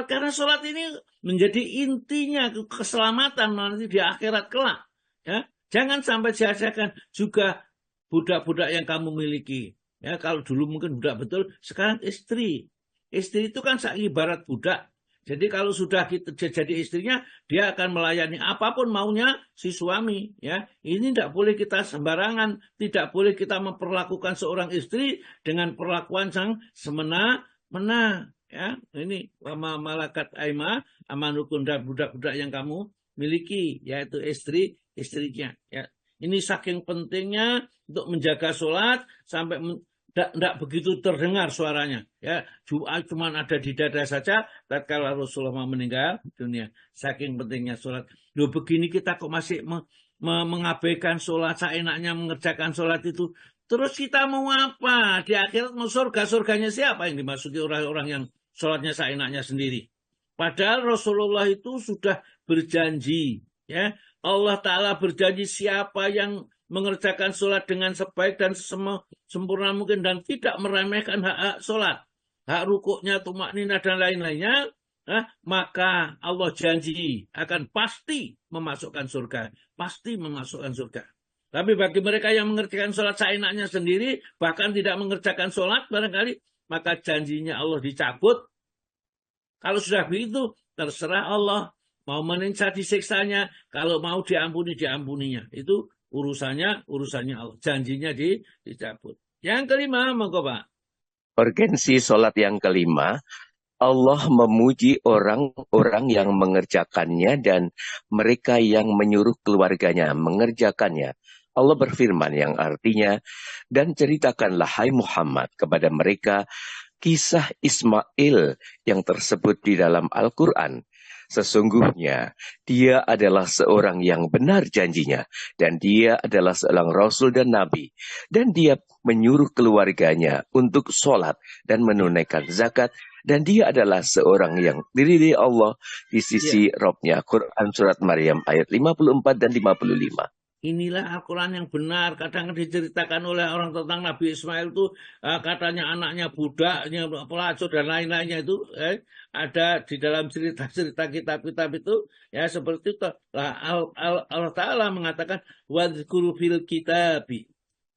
karena sholat ini menjadi intinya keselamatan nanti di akhirat kelak. Ya, jangan sampai sia-siakan juga budak-budak yang kamu miliki. Ya, kalau dulu mungkin budak betul, sekarang istri. Istri itu kan ibarat budak. Jadi kalau sudah kita jadi istrinya, dia akan melayani apapun maunya si suami. Ya, ini tidak boleh kita sembarangan, tidak boleh kita memperlakukan seorang istri dengan perlakuan yang semena-mena. Ya, ini malakat amanukum, dan budak-budak yang kamu miliki, yaitu istrinya. Ya, ini saking pentingnya untuk menjaga sholat sampai tidak begitu terdengar suaranya. Ya, cuma ada di dada saja tatkala Rasulullah meninggal dunia. Saking pentingnya sholat. Loh, begini kita kok masih mengabaikan sholat, seenaknya mengerjakan sholat itu. Terus kita mau apa? Di akhirat mau surganya siapa yang dimasuki orang-orang yang sholatnya seenaknya sendiri? Padahal Rasulullah itu sudah berjanji, ya, Allah Ta'ala berjanji siapa yang mengerjakan sholat dengan sebaik dan sempurna mungkin dan tidak meremehkan hak sholat, hak rukuknya, tumakninah dan lain-lainnya, maka Allah janji akan pasti memasukkan surga. Tapi bagi mereka yang mengerjakan sholat seenaknya sendiri, bahkan tidak mengerjakan sholat barangkali, maka janjinya Allah dicabut. Kalau sudah begitu, terserah Allah. Mau meninsa disiksanya, kalau mau diampuninya. Itu urusannya Allah. Janjinya dicabut. Yang kelima, monggo Pak. Urgensi sholat yang kelima, Allah memuji orang-orang yang mengerjakannya dan mereka yang menyuruh keluarganya mengerjakannya. Allah berfirman yang artinya, dan ceritakanlah hai Muhammad kepada mereka kisah Ismail yang tersebut di dalam Al-Quran. Sesungguhnya dia adalah seorang yang benar janjinya, dan dia adalah seorang Rasul dan Nabi. Dan dia menyuruh keluarganya untuk sholat dan menunaikan zakat. Dan dia adalah seorang yang diridhai Allah di sisi Rabb-nya. Quran Surat Maryam ayat 54 dan 55. Inilah Al-Quran yang benar. Kadang diceritakan oleh orang tentang Nabi Ismail itu katanya anaknya budaknya pelacur dan lain-lainnya itu ada di dalam cerita-cerita kitab-kitab itu ya seperti itu. Allah Ta'ala mengatakan wadhkuru fil kitabi,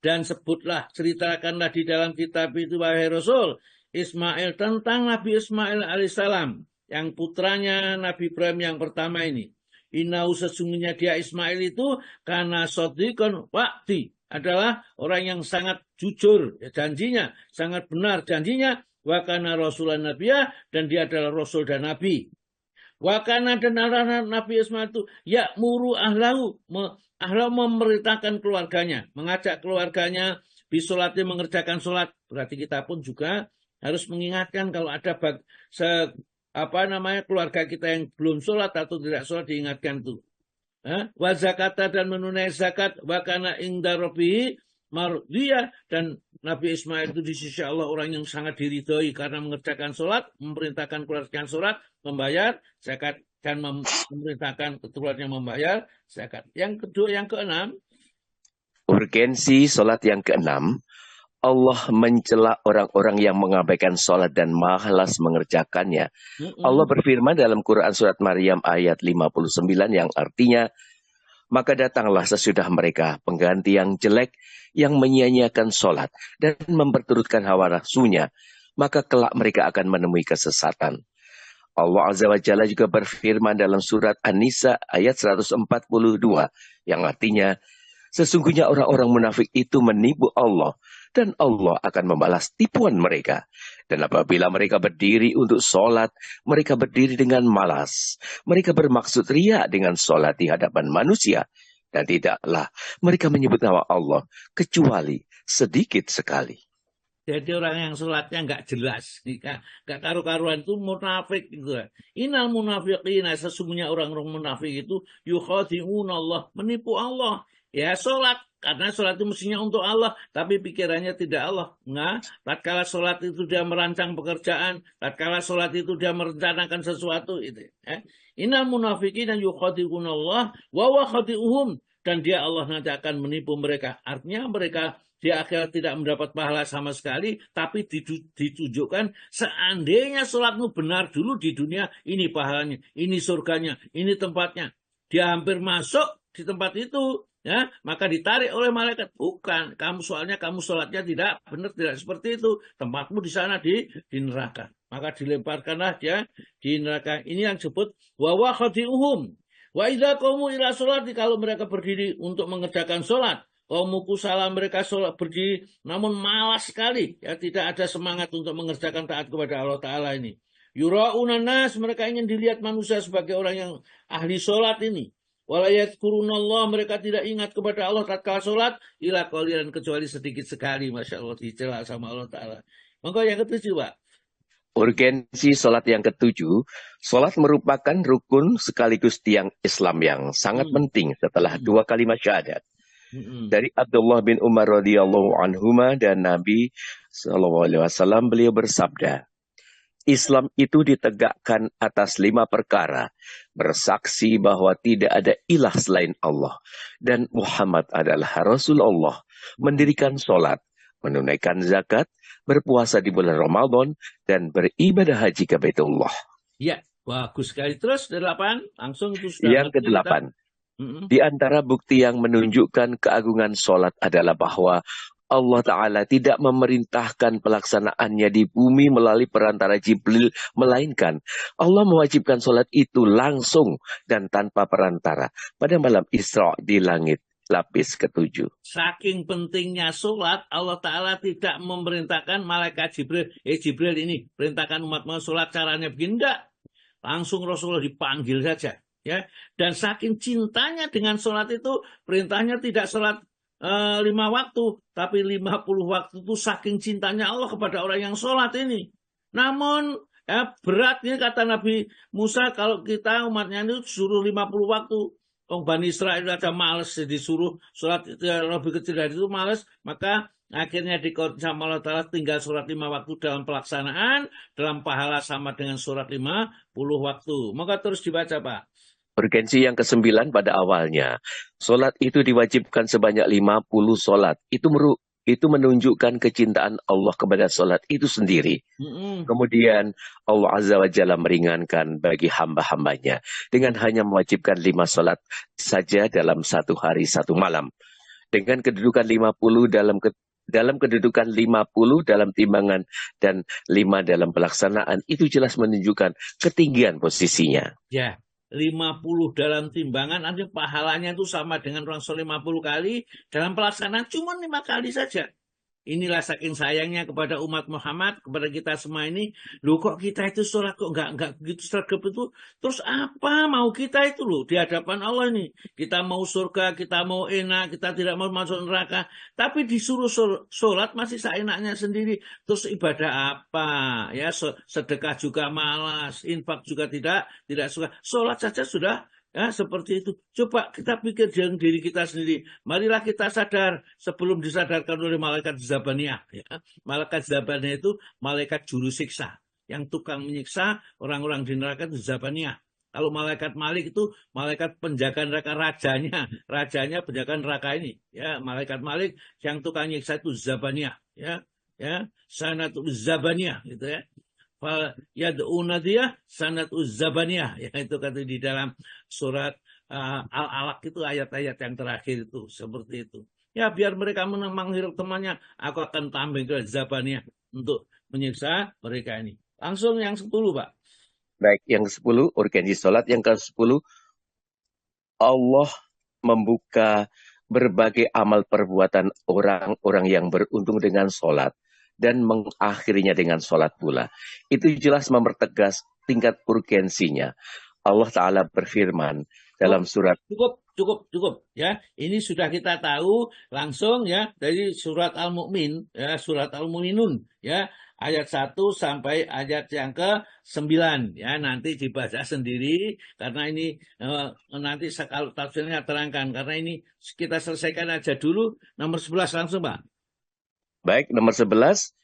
dan sebutlah, ceritakanlah di dalam kitab itu wahai Rasul Ismail, tentang Nabi Ismail alaihissalam yang putranya Nabi Ibrahim yang pertama ini. Inau sesungguhnya dia Ismail itu karena sodikon wakti adalah orang yang sangat jujur janjinya, sangat benar janjinya. Wakana rasulan nabiyah, dan dia adalah rasul dan nabi. Wakana dan Nabi Ismail itu ya'muru ahlahu memerintahkan keluarganya, mengajak keluarganya bisolati mengerjakan sholat. Berarti kita pun juga harus mengingatkan kalau ada keluarga kita yang belum sholat atau tidak sholat, diingatkan itu. Wa zakata, dan menunaikan zakat. Wa kana inda rabbihi mardiyah, dan Nabi Ismail itu di sisi Allah orang yang sangat diridhoi karena mengerjakan sholat, memerintahkan keluarga sholat, membayar zakat, dan memerintahkan keturunannya membayar zakat. Yang kedua, yang keenam, urgensi sholat yang keenam, Allah mencela orang-orang yang mengabaikan sholat dan malas mengerjakannya. Allah berfirman dalam Quran Surat Maryam ayat 59 yang artinya, maka datanglah sesudah mereka pengganti yang jelek yang menyia-nyiakan sholat dan memperturutkan hawa nafsunya, maka kelak mereka akan menemui kesesatan. Allah Azza wa Jalla juga berfirman dalam Surat An-Nisa ayat 142 yang artinya, sesungguhnya orang-orang munafik itu menipu Allah, dan Allah akan membalas tipuan mereka. Dan apabila mereka berdiri untuk sholat, mereka berdiri dengan malas. Mereka bermaksud riya dengan sholat di hadapan manusia. Dan tidaklah mereka menyebut nama Allah, kecuali sedikit sekali. Jadi orang yang sholatnya nggak jelas, nggak karu-karuan, itu munafik gitu. Innal munafiqina, sesungguhnya orang-orang munafik itu yukhadi'un Allah, menipu Allah. Ya sholat, karena sholat itu mestinya untuk Allah, tapi pikirannya tidak Allah. Nah, tatkala sholat itu dia merancang pekerjaan, tatkala sholat itu dia merencanakan sesuatu. Innal munafiqina yukhadi'un Allah wa huwa khadi'uhum, dan dia Allah nanti akan menipu mereka. Artinya mereka di akhirat tidak mendapat pahala sama sekali, tapi ditunjukkan seandainya sholatmu benar dulu di dunia, ini pahalanya, ini surganya, ini tempatnya. Dia hampir masuk di tempat itu, ya, maka ditarik oleh malaikat. Bukan, kamu sholatnya tidak benar, tidak seperti itu. Tempatmu di sana di neraka. Maka dilemparkanlah dia di neraka. Ini yang disebut wa huwa khadi'uhum. Wa idza qamu ila sholati, kalau mereka berdiri untuk mengerjakan sholat. Qaumuku salam, mereka sholat berdiri namun malas sekali, ya, tidak ada semangat untuk mengerjakan taat kepada Allah Ta'ala ini. Yura'unan nas, mereka ingin dilihat manusia sebagai orang yang ahli sholat ini. Walayat kurunallah, mereka tidak ingat kepada Allah tatkala sholat, ila qalilan, kecuali sedikit sekali. Masya Allah, dicela sama Allah Ta'ala. Maka yang ketujuh, Pak. Urgensi sholat yang ketujuh, sholat merupakan rukun sekaligus tiang Islam yang sangat penting setelah dua kalimat syahadat. Dari Abdullah bin Umar radhiyallahu anhuma, dan Nabi SAW beliau bersabda, Islam itu ditegakkan atas 5 perkara, bersaksi bahwa tidak ada ilah selain Allah, dan Muhammad adalah Rasulullah, mendirikan sholat, menunaikan zakat, berpuasa di bulan Ramadan, dan beribadah haji ke Baitullah. Ya, bagus sekali. Terus 8, langsung itu sudah. Yang ke-8, di antara bukti yang menunjukkan keagungan sholat adalah bahwa Allah Ta'ala tidak memerintahkan pelaksanaannya di bumi melalui perantara Jibril, melainkan Allah mewajibkan sholat itu langsung dan tanpa perantara pada malam Isra di langit lapis ke-7. Saking pentingnya sholat, Allah Ta'ala tidak memerintahkan malaikat Jibril, Jibril ini perintahkan umat mau sholat caranya begini, enggak. Langsung Rasulullah dipanggil saja. Ya, dan saking cintanya dengan sholat itu, perintahnya tidak sholat 5 waktu, tapi 50 waktu itu saking cintanya Allah kepada orang yang sholat ini. Namun Ya, beratnya kata Nabi Musa kalau kita umatnya itu suruh 50 waktu. Bani Israel ada males disuruh sholat lebih kecil dari itu males, maka akhirnya dikot sama Allah Ta'ala tinggal sholat 5 waktu dalam pelaksanaan, dalam pahala sama dengan sholat 50 waktu. Maka terus dibaca Pak. Urgensi yang ke-9 pada awalnya. Sholat itu diwajibkan sebanyak 50 sholat. Itu menunjukkan kecintaan Allah kepada sholat itu sendiri. Kemudian Allah Azza wa Jalla meringankan bagi hamba-hambanya dengan hanya mewajibkan 5 sholat saja dalam 1 hari 1 malam. Dengan kedudukan 50 dalam kedudukan 50 dalam timbangan dan 5 dalam pelaksanaan, itu jelas menunjukkan ketinggian posisinya. Ya, 50 dalam timbangan, artinya pahalanya itu sama dengan orang sholat 50 kali, dalam pelaksanaan cuma 5 kali saja. Inilah saking sayangnya kepada umat Muhammad, kepada kita semua ini. Loh kok kita itu sholat kok enggak begitu sergap itu. Terus apa mau kita itu loh di hadapan Allah ini. Kita mau surga, kita mau enak, kita tidak mau masuk neraka. Tapi disuruh sholat masih seenaknya sendiri. Terus ibadah apa? Ya sedekah juga malas, infak juga tidak suka. Sholat saja sudah. Ya, seperti itu. Coba kita pikir dengan diri kita sendiri. Marilah kita sadar sebelum disadarkan oleh malaikat Zabaniyah. Ya. Malaikat Zabaniyah itu malaikat juru siksa. Yang tukang menyiksa orang-orang di neraka itu Zabaniyah. Kalau malaikat Malik itu malaikat penjaga neraka, rajanya penjaga neraka ini. Ya, malaikat Malik yang tukang menyiksa itu Zabaniyah. Ya, Sanatul Zabaniyah gitu ya. Yad'una dia sanat uzzabaniyah, ya itu kata di dalam surat Al-Alaq itu ayat-ayat yang terakhir itu seperti itu. Ya biar mereka menghirup temannya, aku akan tambah ke zabaniyah untuk menyiksa mereka ini. Langsung yang 10 Pak. Baik, yang 10 urgensi sholat. Yang ke-10 Allah membuka berbagai amal perbuatan orang-orang yang beruntung dengan sholat. Dan mengakhirinya dengan sholat pula. Itu jelas mempertegas tingkat urgensinya. Allah Ta'ala berfirman dalam surat... Cukup. Ya, ini sudah kita tahu langsung ya dari surat Al-Mu'min, ya, surat Al-Mu'minun, ya, ayat 1 sampai ayat yang ke-9. Ya, nanti dibaca sendiri karena ini nanti kalau tafsirnya terangkan. Karena ini kita selesaikan aja dulu nomor 11 langsung Pak. Baik, nomor 11,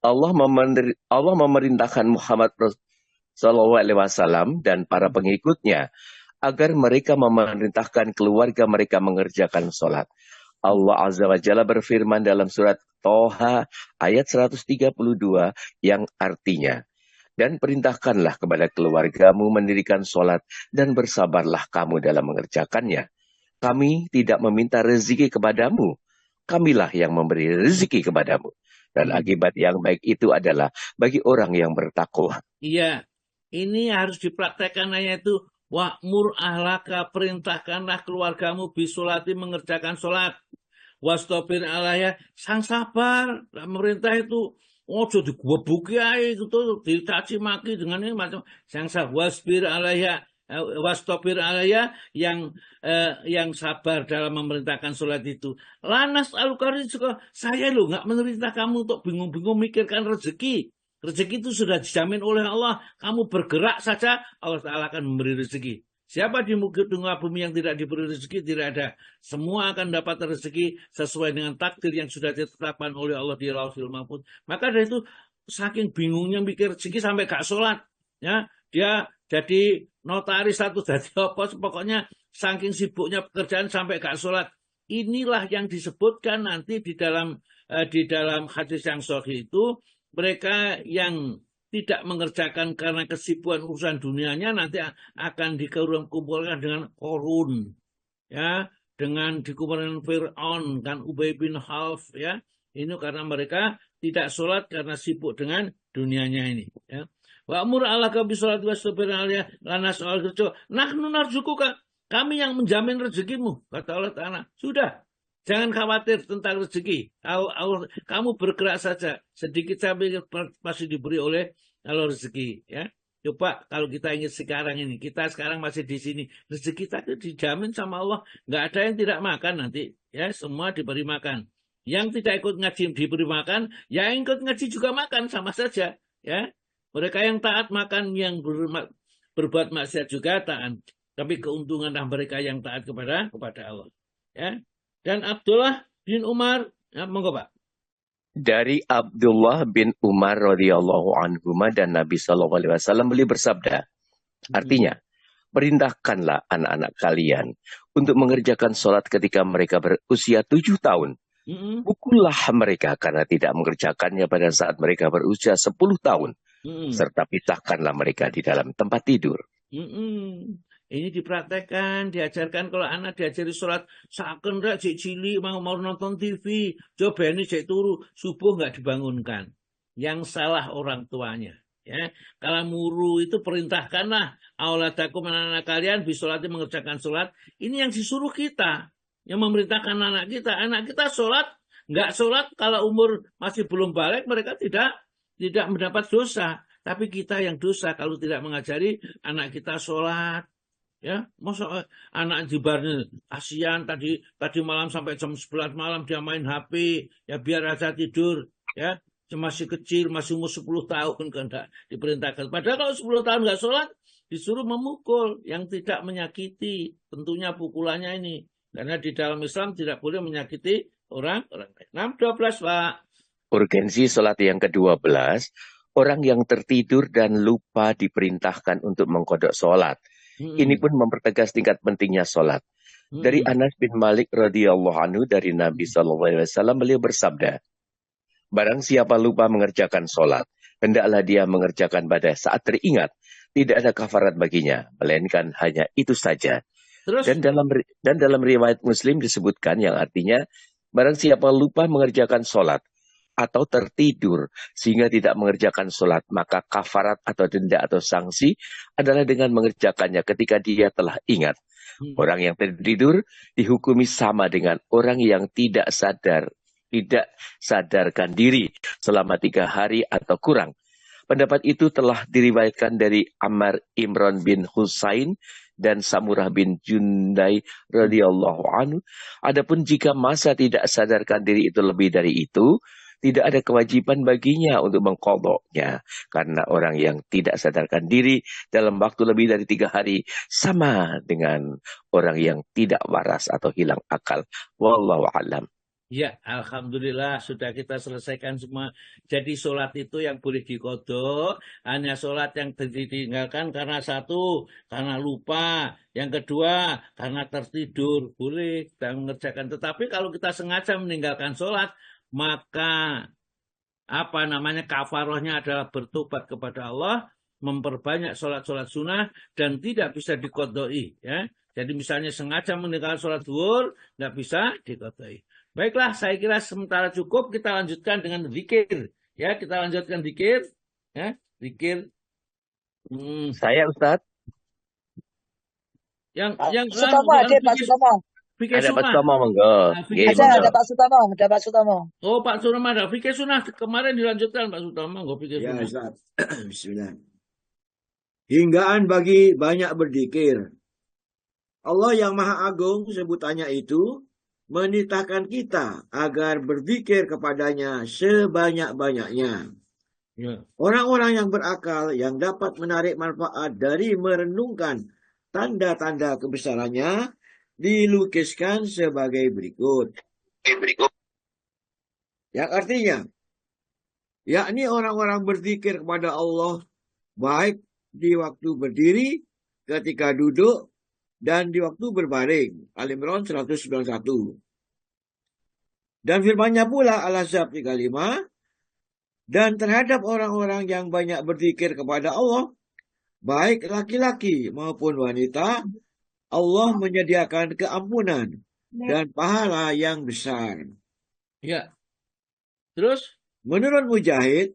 Allah memerintahkan Muhammad SAW dan para pengikutnya agar mereka memerintahkan keluarga mereka mengerjakan sholat. Allah Azza wa Jalla berfirman dalam surat Toha ayat 132 yang artinya, dan perintahkanlah kepada keluargamu mendirikan sholat dan bersabarlah kamu dalam mengerjakannya. Kami tidak meminta rezeki kepadamu. Kamilah yang memberi rezeki kepadamu. Dan akibat yang baik itu adalah bagi orang yang bertakwa. Iya, ini harus dipraktekkan yaitu wa'mur ahlaka, perintahkanlah keluargamu bisolati mengerjakan sholat. Wastobir alaya, sang sabar. Pemerintah itu ojo digebuki ae gitu, dicaci maki dengan ini macam sang sabar. Wasbir alaya, wastobir alaya yang sabar dalam memerintahkan sholat itu. Lanas alukari juga saya lo nggak memerintah kamu untuk bingung-bingung mikirkan rezeki. Rezeki itu sudah dijamin oleh Allah. Kamu bergerak saja, Allah Ta'ala akan memberi rezeki. Siapa di muka bumi yang tidak diberi rezeki? Tidak ada. Semua akan dapat rezeki sesuai dengan takdir yang sudah ditetapkan oleh Allah di Lauhul Mahfuz. Maka dari itu, saking bingungnya mikir rezeki sampai gak sholat. Ya, dia jadi notaris satu dari apa, pokoknya saking sibuknya pekerjaan sampai gak sholat. Inilah yang disebutkan nanti di dalam hadis yang sahih itu, mereka yang tidak mengerjakan karena kesibukan urusan dunianya nanti akan dikumpulkan dengan Korun, ya, dengan dikumpulkan Fir'aun, kan Ubay bin Khalaf, ya. Ini karena mereka tidak sholat karena sibuk dengan dunianya ini, ya. Wa'mur alaka bisolati wastabir alaiha lana soal kerja. Nahnu narzukuka, kami yang menjamin rezekimu, kata Allah Ta'ala. Sudah, jangan khawatir tentang rezeki. Kamu bergerak saja, sedikit sampai pasti diberi oleh Allah rezeki, ya. Coba kalau kita ingat sekarang ini, kita sekarang masih di sini, rezeki kita itu dijamin sama Allah. Nggak ada yang tidak makan nanti, ya, semua diberi makan. Yang tidak ikut ngaji diberi makan, yang ikut ngaji juga makan, sama saja, ya. Mereka yang taat makan, yang berbuat maksiat juga taat. Tapi keuntunganlah mereka yang taat kepada Allah. Ya. Dan Abdullah bin Umar, ya, monggo Pak. Dari Abdullah bin Umar radhiyallahu anhuma dan Nabi sallallahu alaihi wasallam beliau bersabda, artinya, perintahkanlah anak-anak kalian untuk mengerjakan sholat ketika mereka berusia 7 tahun. Pukullah mereka karena tidak mengerjakannya pada saat mereka berusia 10 tahun. Serta pisahkanlah mereka di dalam tempat tidur. Ini dipraktekkan, diajarkan kalau anak diajari sholat, seakan rek cek cilik mau nonton TV, coba ini cek turu, subuh nggak dibangunkan. Yang salah orang tuanya. Ya, kalau muru itu perintahkanlah auladakum, anak-anak kalian bisolati mengerjakan sholat. Ini yang disuruh kita, yang memerintahkan anak kita sholat, nggak sholat kalau umur masih belum balik mereka tidak mendapat dosa. Tapi kita yang dosa kalau tidak mengajari anak kita sholat. Ya, masa anak jibarnya kasihan tadi malam sampai jam 11 malam dia main HP, ya biar aja tidur, ya. Masih kecil, masih umur 10 tahun kan enggak diperintahkan. Padahal kalau 10 tahun enggak sholat, disuruh memukul yang tidak menyakiti. Tentunya pukulannya ini. Karena di dalam Islam tidak boleh menyakiti orang lain. 12 Pak. Urgensi sholat yang ke-12, orang yang tertidur dan lupa diperintahkan untuk mengkodok sholat. Ini pun mempertegas tingkat pentingnya sholat. Dari Anas bin Malik radhiyallahu anhu dari Nabi SAW, beliau bersabda, barang siapa lupa mengerjakan sholat, hendaklah dia mengerjakan pada saat teringat. Tidak ada kafarat baginya, melainkan hanya itu saja. Terus? Dan dalam riwayat Muslim disebutkan yang artinya, barang siapa lupa mengerjakan sholat, atau tertidur sehingga tidak mengerjakan sholat, maka kafarat atau denda atau sanksi adalah dengan mengerjakannya ketika dia telah ingat. Orang yang tertidur dihukumi sama dengan orang yang tidak sadarkan diri selama 3 hari atau kurang. Pendapat itu telah diriwayatkan dari Ammar Imran bin Husain dan Samurah bin Jundai radhiyallahu anhu. Adapun jika masa tidak sadarkan diri itu lebih dari itu, tidak ada kewajiban baginya untuk mengqadha'nya, karena orang yang tidak sadarkan diri dalam waktu lebih dari 3 hari sama dengan orang yang tidak waras atau hilang akal. Wallahu a'lam. Ya, alhamdulillah sudah kita selesaikan semua. Jadi sholat itu yang boleh diqadha hanya sholat yang ditinggalkan karena satu, karena lupa. Yang kedua, karena tertidur. Boleh kita mengerjakan. Tetapi kalau kita sengaja meninggalkan sholat, maka kafarohnya adalah bertobat kepada Allah, memperbanyak sholat-sholat sunnah dan tidak bisa diqadai, ya. Jadi misalnya sengaja meninggalkan sholat zuhur, tidak bisa diqadai. Baiklah, saya kira sementara cukup, kita lanjutkan dengan zikir, ya. Kita lanjutkan zikir, ya. Zikir. Saya Ustaz. Yang Sutomo, ada Pak Sutomo. Ada Pak Sutomo, monggo. Ada Pak Sutomo, ada Pak Sutomo. Oh, Pak Sutomo ada fikih sunnah kemarin dilanjutkan Pak Sutomo, monggo fikih sunnah. Ya, Ustaz. Bismillah. Hinggaan bagi banyak berzikir. Allah yang Maha Agung sebutannya itu menitahkan kita agar berzikir kepadanya sebanyak-banyaknya. Ya. Orang-orang yang berakal yang dapat menarik manfaat dari merenungkan tanda-tanda kebesarannya dilukiskan sebagai berikut. Yang artinya, yakni orang-orang berzikir kepada Allah baik di waktu berdiri, ketika duduk, dan di waktu berbaring. Al-Imran 191. Dan firman-Nya pula Al-Ahzab 35, dan terhadap orang-orang yang banyak berzikir kepada Allah, baik laki-laki maupun wanita, Allah menyediakan keampunan dan pahala yang besar. Ya. Terus? Menurut Mujahid,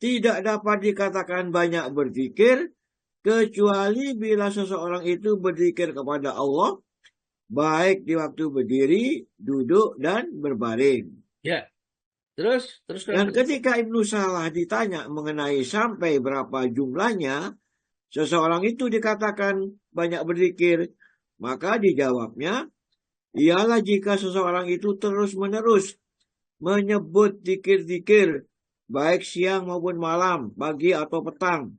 tidak dapat dikatakan banyak berzikir kecuali bila seseorang itu berzikir kepada Allah baik di waktu berdiri, duduk, dan berbaring. Ya. Terus? Dan ketika Ibnu Salah ditanya mengenai sampai berapa jumlahnya seseorang itu dikatakan banyak berzikir, maka dijawabnya, ialah jika seseorang itu terus-menerus menyebut zikir-zikir baik siang maupun malam, pagi atau petang,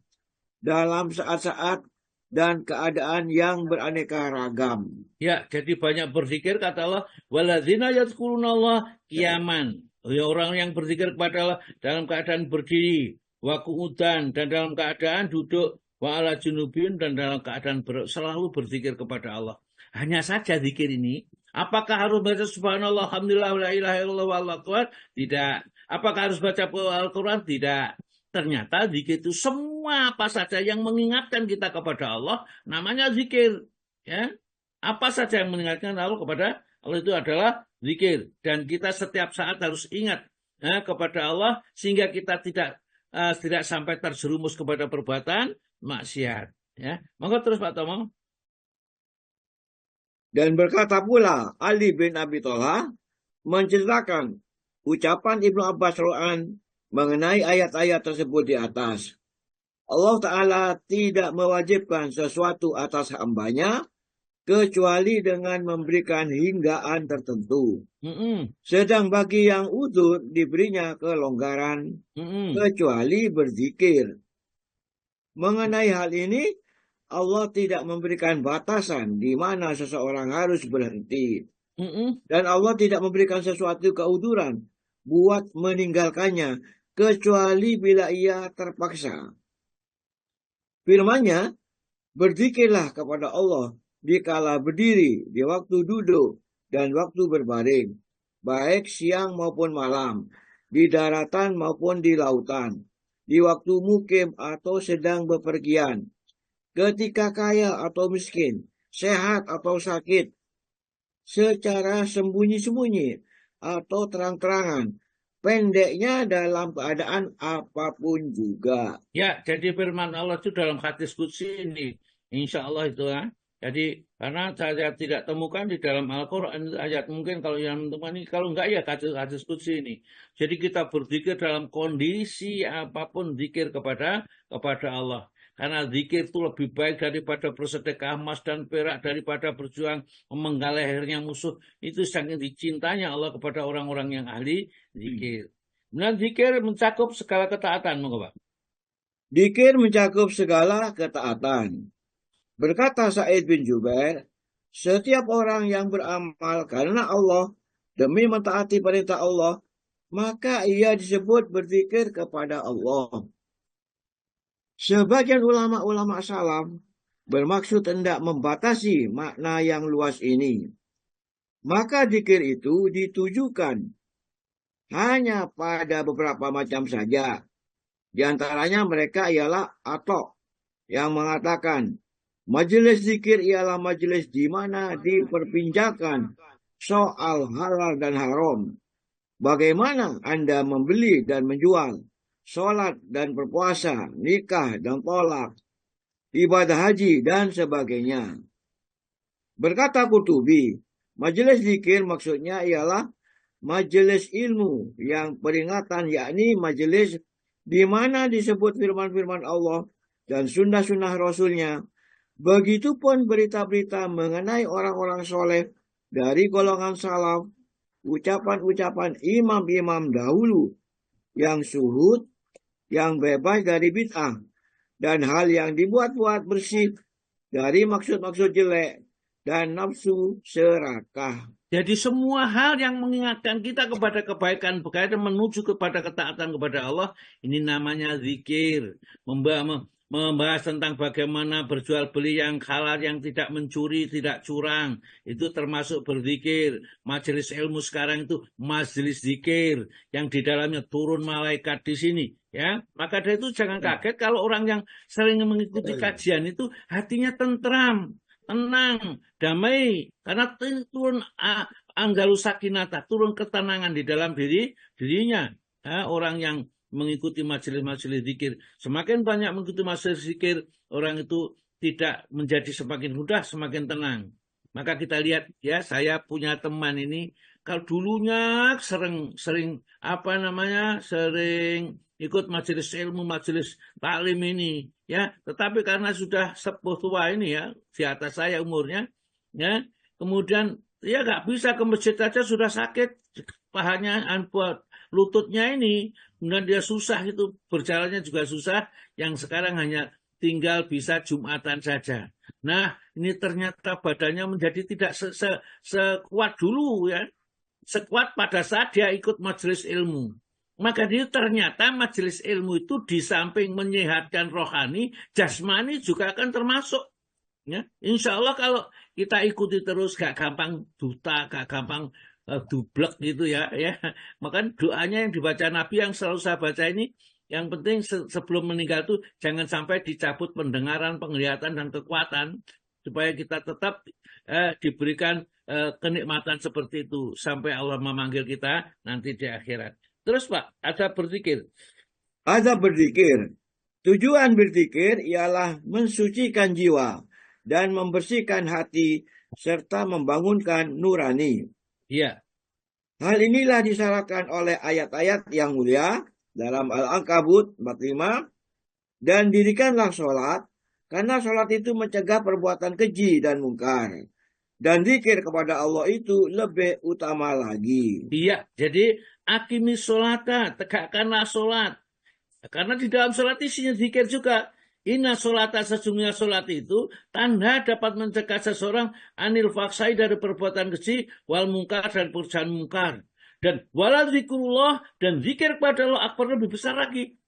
dalam saat-saat dan keadaan yang beraneka ragam. Ya, jadi banyak berzikir kata Allah, waladzina yadhkurunallaha qiyaman. Ya, orang yang berzikir kepada Allah dalam keadaan berdiri, wa qu'udan, dan dalam keadaan duduk, wa ala junubin, dan dalam keadaan selalu berzikir kepada Allah. Hanya saja zikir ini, apakah harus baca subhanallah, alhamdulillah, la ilaha illallah, wallahu akbar? Tidak. Apakah harus baca Al-Quran? Tidak. Ternyata zikir itu semua apa saja yang mengingatkan kita kepada Allah, namanya zikir. Ya, apa saja yang mengingatkan Allah kepada Allah itu adalah zikir. Dan kita setiap saat harus ingat kepada Allah sehingga kita tidak sampai terjerumus kepada perbuatan maksiat. Ya, monggo terus Pak Tomo. Dan berkata pula Ali bin Abi Thalib menceritakan ucapan Ibnu Abbas radhiyallahu mengenai ayat-ayat tersebut di atas. Allah Ta'ala tidak mewajibkan sesuatu atas hambanya kecuali dengan memberikan hinggaan tertentu. Sedang bagi yang udzur diberinya kelonggaran kecuali berzikir. Mengenai hal ini, Allah tidak memberikan batasan di mana seseorang harus berhenti. Dan Allah tidak memberikan sesuatu keuduran buat meninggalkannya kecuali bila ia terpaksa. Firman-Nya, berzikirlah kepada Allah dikala berdiri, di waktu duduk, dan waktu berbaring, baik siang maupun malam, di daratan maupun di lautan, di waktu mukim atau sedang bepergian, ketika kaya atau miskin, sehat atau sakit, secara sembunyi-sembunyi atau terang-terangan, pendeknya dalam keadaan apapun juga. Ya, jadi firman Allah itu dalam hadis qudsi ini, insya Allah itu ya. Jadi karena saya tidak temukan di dalam Al-Quran ayat, mungkin kalau yang teman ini, kalau enggak ya hadis qudsi ini. Jadi kita berzikir dalam kondisi apapun, zikir kepada Allah. Karena zikir itu lebih baik daripada bersedekah emas dan perak, daripada berjuang memenggal lehernya musuh. Itu saking dicintanya Allah kepada orang-orang yang ahli zikir. Dan zikir mencakup segala ketaatan, Pak. Zikir mencakup segala ketaatan. Berkata Sa'id bin Jubair, setiap orang yang beramal karena Allah demi mentaati perintah Allah, maka ia disebut berzikir kepada Allah. Sebagian ulama-ulama salam bermaksud hendak membatasi makna yang luas ini. Maka zikir itu ditujukan hanya pada beberapa macam saja. Di antaranya mereka ialah Atok yang mengatakan, majelis zikir ialah majelis di mana diperbincangkan soal halal dan haram. Bagaimana Anda membeli dan menjual, sholat dan berpuasa, nikah dan tolak, ibadah haji, dan sebagainya. Berkata Qurtubi, majelis zikir maksudnya ialah majelis ilmu yang peringatan, yakni majelis di mana disebut firman-firman Allah dan sunnah-sunnah Rasulnya. Begitupun berita-berita mengenai orang-orang soleh dari golongan salaf, ucapan-ucapan imam-imam dahulu yang suhud, yang bebas dari bid'ah, dan hal yang dibuat-buat bersih dari maksud-maksud jelek dan nafsu serakah. Jadi semua hal yang mengingatkan kita kepada kebaikan, berkaitan menuju kepada ketaatan kepada Allah, ini namanya zikir. Membahas tentang bagaimana berjual beli yang halal, yang tidak mencuri, tidak curang. Itu termasuk berzikir. Majelis ilmu sekarang itu majelis zikir, yang di dalamnya turun malaikat di sini. Ya, maka dari itu jangan kaget kalau orang yang sering mengikuti kajian itu hatinya tentram, tenang, damai, karena turun anggalus sakinata, turun ketenangan di dalam dirinya. Ya, orang yang mengikuti majelis-majelis zikir, semakin banyak mengikuti majelis zikir, orang itu tidak menjadi semakin mudah, semakin tenang. Maka kita lihat ya, saya punya teman ini, kalau dulunya sering ikut majelis ilmu, majelis taklim ini, ya. Tetapi karena sudah sepuh tua ini ya, di atas saya umurnya, ya. Kemudian ya nggak bisa ke masjid saja sudah sakit, pahanya lututnya ini, kemudian dia susah itu, berjalannya juga susah, yang sekarang hanya tinggal bisa Jumatan saja. Nah, ini ternyata badannya menjadi tidak sekuat dulu ya, sekuat pada saat dia ikut majelis ilmu. Maka dia ternyata majelis ilmu itu di samping menyehatkan rohani, jasmani juga akan termasuk. Ya, insya Allah kalau kita ikuti terus gak gampang duta, gak gampang dublek gitu ya. Maka doanya yang dibaca Nabi yang selalu saya baca ini, yang penting sebelum meninggal itu jangan sampai dicabut pendengaran, penglihatan dan kekuatan supaya kita tetap diberikan kenikmatan seperti itu sampai Allah memanggil kita nanti di akhirat. Terus Pak, ada berzikir. Ada berzikir. Tujuan berzikir ialah mensucikan jiwa dan membersihkan hati serta membangunkan nurani. Iya. Hal inilah disyaratkan oleh ayat-ayat yang mulia dalam Al-Ankabut 45. Dan dirikanlah sholat, karena sholat itu mencegah perbuatan keji dan mungkar. Dan zikir kepada Allah itu lebih utama lagi. Iya, jadi akimis sholata, tegakkanlah sholat. Karena di dalam sholat isinya zikir juga. Inna sholata, sesungguhnya sholat itu tanda dapat mencegah seseorang anil faksai dari perbuatan keji, wal mungkar dan pekerjaan mungkar. Dan wala zikrullah, dan zikir kepada Allah akbar lebih besar lagi.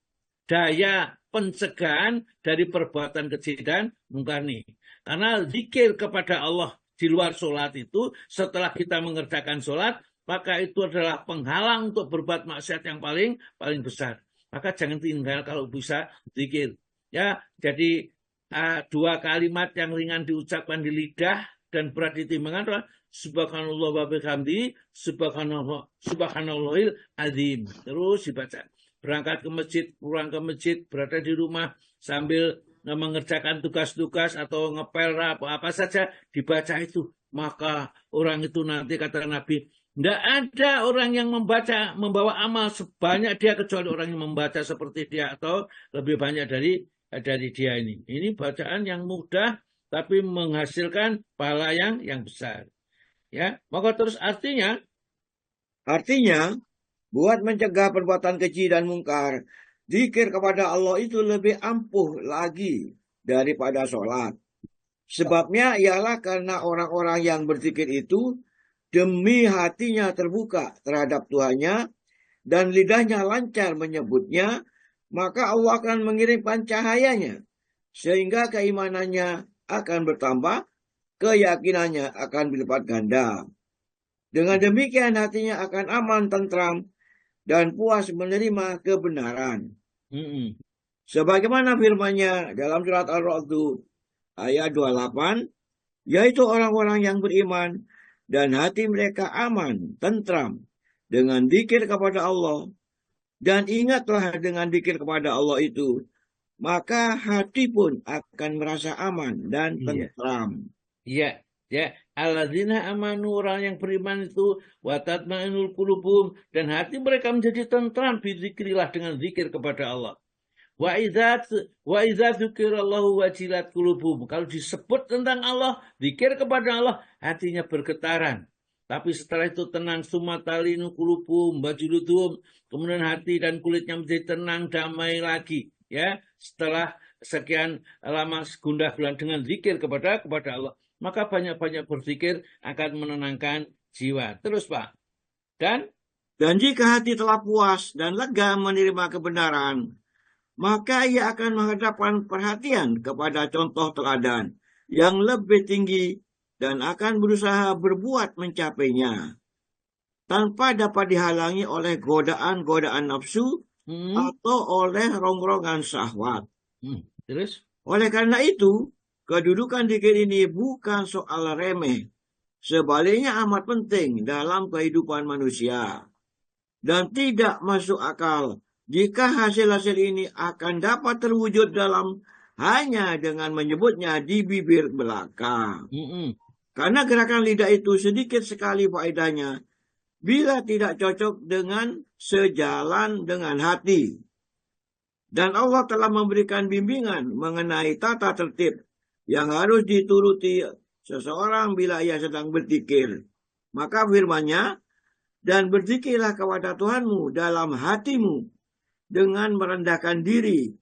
Daya pencegahan dari perbuatan keji dan mungkar nih. Karena zikir kepada Allah di luar sholat itu, setelah kita mengerjakan sholat, maka itu adalah penghalang untuk berbuat maksiat yang paling besar. Maka jangan tinggal kalau bisa zikir. Ya, jadi 2 kalimat yang ringan diucapkan di lidah dan berat di timbangan adalah Subhanallah wa bihamdi, Subhanallahil azim. Terus dibaca. Berangkat ke masjid, pulang ke masjid, berada di rumah sambil mengerjakan tugas-tugas atau ngepel apa saja dibaca itu. Maka orang itu nanti kata Nabi, tidak ada orang yang membawa amal sebanyak dia kecuali orang yang membaca seperti dia atau lebih banyak dari dia ini. Ini bacaan yang mudah tapi menghasilkan pahala yang besar. Ya, maka terus artinya buat mencegah perbuatan keji dan mungkar, zikir kepada Allah itu lebih ampuh lagi daripada sholat. Sebabnya ialah karena orang-orang yang berzikir itu demi hatinya terbuka terhadap Tuhannya dan lidahnya lancar menyebutnya, maka Allah akan mengirimkan cahayanya sehingga keimanannya akan bertambah, keyakinannya akan berlipat ganda. Dengan demikian hatinya akan aman, tentram, dan puas menerima kebenaran. Sebagaimana firman-Nya dalam surat Ar-Ra'd ayat 28, yaitu orang-orang yang beriman dan hati mereka aman, tentram dengan zikir kepada Allah. Dan ingatlah dengan zikir kepada Allah itu, maka hati pun akan merasa aman dan tentram. Iya, ya. Alladzina amanu, orang yang beriman itu, wa tatma'innul qulubum, dan hati mereka menjadi tentram bizikrillah dengan zikir kepada Allah. Wa idza dzukirallahu wajilat qulubuhum. Kalau disebut tentang Allah, zikir kepada Allah, hatinya bergetaran. Tapi setelah itu tenang, sumatalinu qulubuhum wajuluduhum, kemudian hati dan kulitnya menjadi tenang, damai lagi. Ya, setelah sekian lama gundah gulana dengan zikir kepada Allah, maka banyak-banyak berzikir akan menenangkan jiwa. Terus Pak. Dan jika hati telah puas dan lega menerima kebenaran, maka ia akan menghadapkan perhatian kepada contoh teladan yang lebih tinggi dan akan berusaha berbuat mencapainya tanpa dapat dihalangi oleh godaan-godaan nafsu atau oleh rongrongan syahwat. Terus? Oleh karena itu, kedudukan zikir ini bukan soal remeh, sebaliknya amat penting dalam kehidupan manusia dan tidak masuk akal jika hasil-hasil ini akan dapat terwujud dalam hanya dengan menyebutnya di bibir belaka. Karena gerakan lidah itu sedikit sekali faedahnya bila tidak cocok dengan sejalan dengan hati. Dan Allah telah memberikan bimbingan mengenai tata tertib yang harus dituruti seseorang bila ia sedang berzikir. Maka firman-Nya, Dan berzikirlah kepada Tuhanmu dalam hatimu dengan merendahkan diri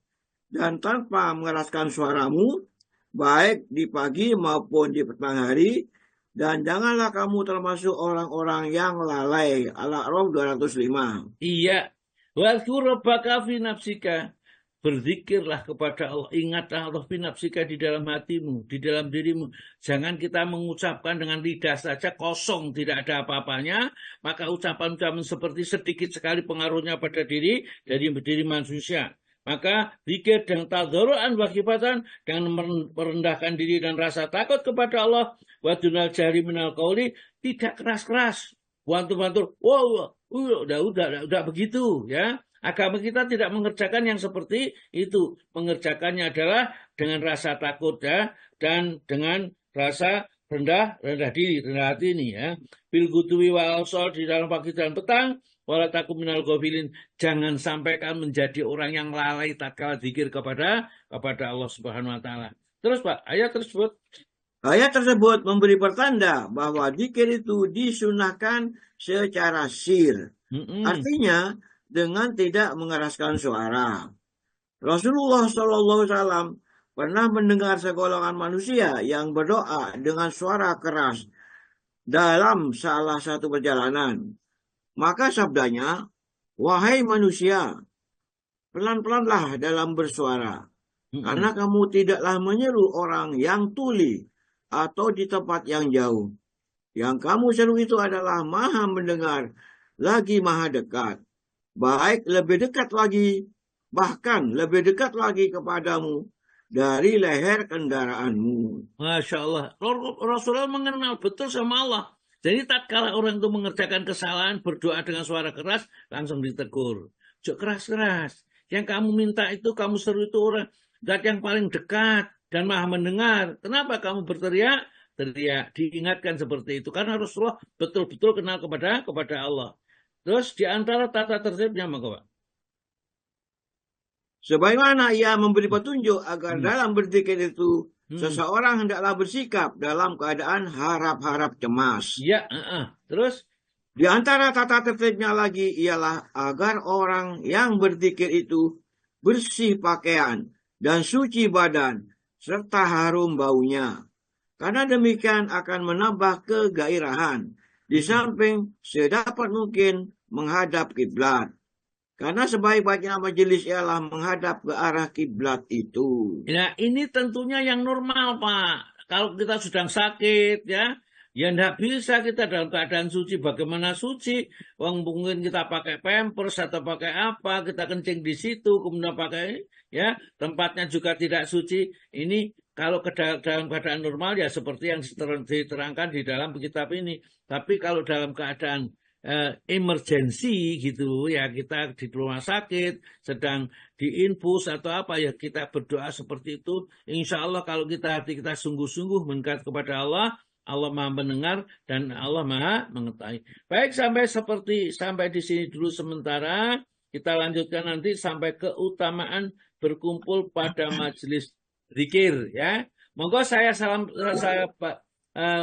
dan tanpa mengeraskan suaramu, baik di pagi maupun di petang hari, dan janganlah kamu termasuk orang-orang yang lalai. Al-A'raf 205. Iya. Wadhkur rabbaka fi nafsika. Berzikirlah kepada Allah. Ingatlah Allah fi nafsika di dalam hatimu, di dalam dirimu. Jangan kita mengucapkan dengan lidah saja kosong, tidak ada apa-apanya. Maka ucapan-ucapan seperti sedikit sekali pengaruhnya pada diri dari diri manusia. Maka zikir dan tadharu'an wa khifatan, dengan merendahkan diri dan rasa takut kepada Allah, wa dunal jari minal qauli, tidak keras-keras. Bantu-bantu, wow, udah begitu ya. Agama kita tidak mengerjakan yang seperti itu. Mengerjakannya adalah dengan rasa takut ya, dan dengan rasa rendah diri, rendah hati ini ya. Bil gudwi wal asal, di dalam pagi dan petang, wala takum minal ghafilin. Jangan sampai kan menjadi orang yang lalai tatkala zikir kepada Allah Subhanahu wa taala. Terus Pak, ayat tersebut memberi pertanda bahwa zikir itu disunahkan secara sir. Artinya dengan tidak mengeraskan suara. Rasulullah SAW pernah mendengar segolongan manusia yang berdoa dengan suara keras dalam salah satu perjalanan. Maka sabdanya, wahai manusia, pelan-pelanlah dalam bersuara, karena kamu tidaklah menyeru orang yang tuli atau di tempat yang jauh. Yang kamu seru itu adalah Maha mendengar, lagi Maha dekat. Baik lebih dekat lagi, bahkan lebih dekat lagi kepadamu dari leher kendaraanmu. Masya Allah. Rasulullah mengenal betul sama Allah. Jadi tatkala orang itu mengerjakan kesalahan, berdoa dengan suara keras, langsung ditegur. Jangan keras-keras. Yang kamu minta itu, kamu seru itu orang zat yang paling dekat dan Maha mendengar. Kenapa kamu berteriak? Teriak. Diingatkan seperti itu. Karena Rasulullah betul-betul kenal kepada Allah. Terus di antara tata tertibnya maka Pak? Sebagaimana ia memberi petunjuk agar dalam berzikir itu seseorang hendaklah bersikap dalam keadaan harap-harap cemas. Ya, terus di antara tata tertibnya lagi ialah agar orang yang berzikir itu bersih pakaian dan suci badan serta harum baunya. Karena demikian akan menambah kegairahan. Di samping sedapat mungkin menghadap kiblat. Karena sebaik-baiknya majelis ialah menghadap ke arah kiblat itu. Ya, ini tentunya yang normal, Pak. Kalau kita sedang sakit, ya tidak bisa kita dalam keadaan suci. Bagaimana suci? Mungkin kita pakai pampers atau pakai apa, kita kencing di situ, kemudian pakai, ya tempatnya juga tidak suci. Ini kalau dalam keadaan normal ya seperti yang diterangkan di dalam kitab ini. Tapi kalau dalam keadaan emergency gitu ya, kita di rumah sakit sedang diinfus atau apa ya, kita berdoa seperti itu. Insya Allah kalau hati kita sungguh-sungguh mendekat kepada Allah, Allah Maha mendengar dan Allah Maha mengetahui. Baik, sampai di sini dulu sementara. Kita lanjutkan nanti sampai keutamaan berkumpul pada majelis zikir ya. Monggo saya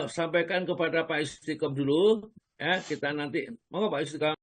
sampaikan kepada Pak Istiqomah dulu. Ya, kita nanti, monggo Pak Istiqomah.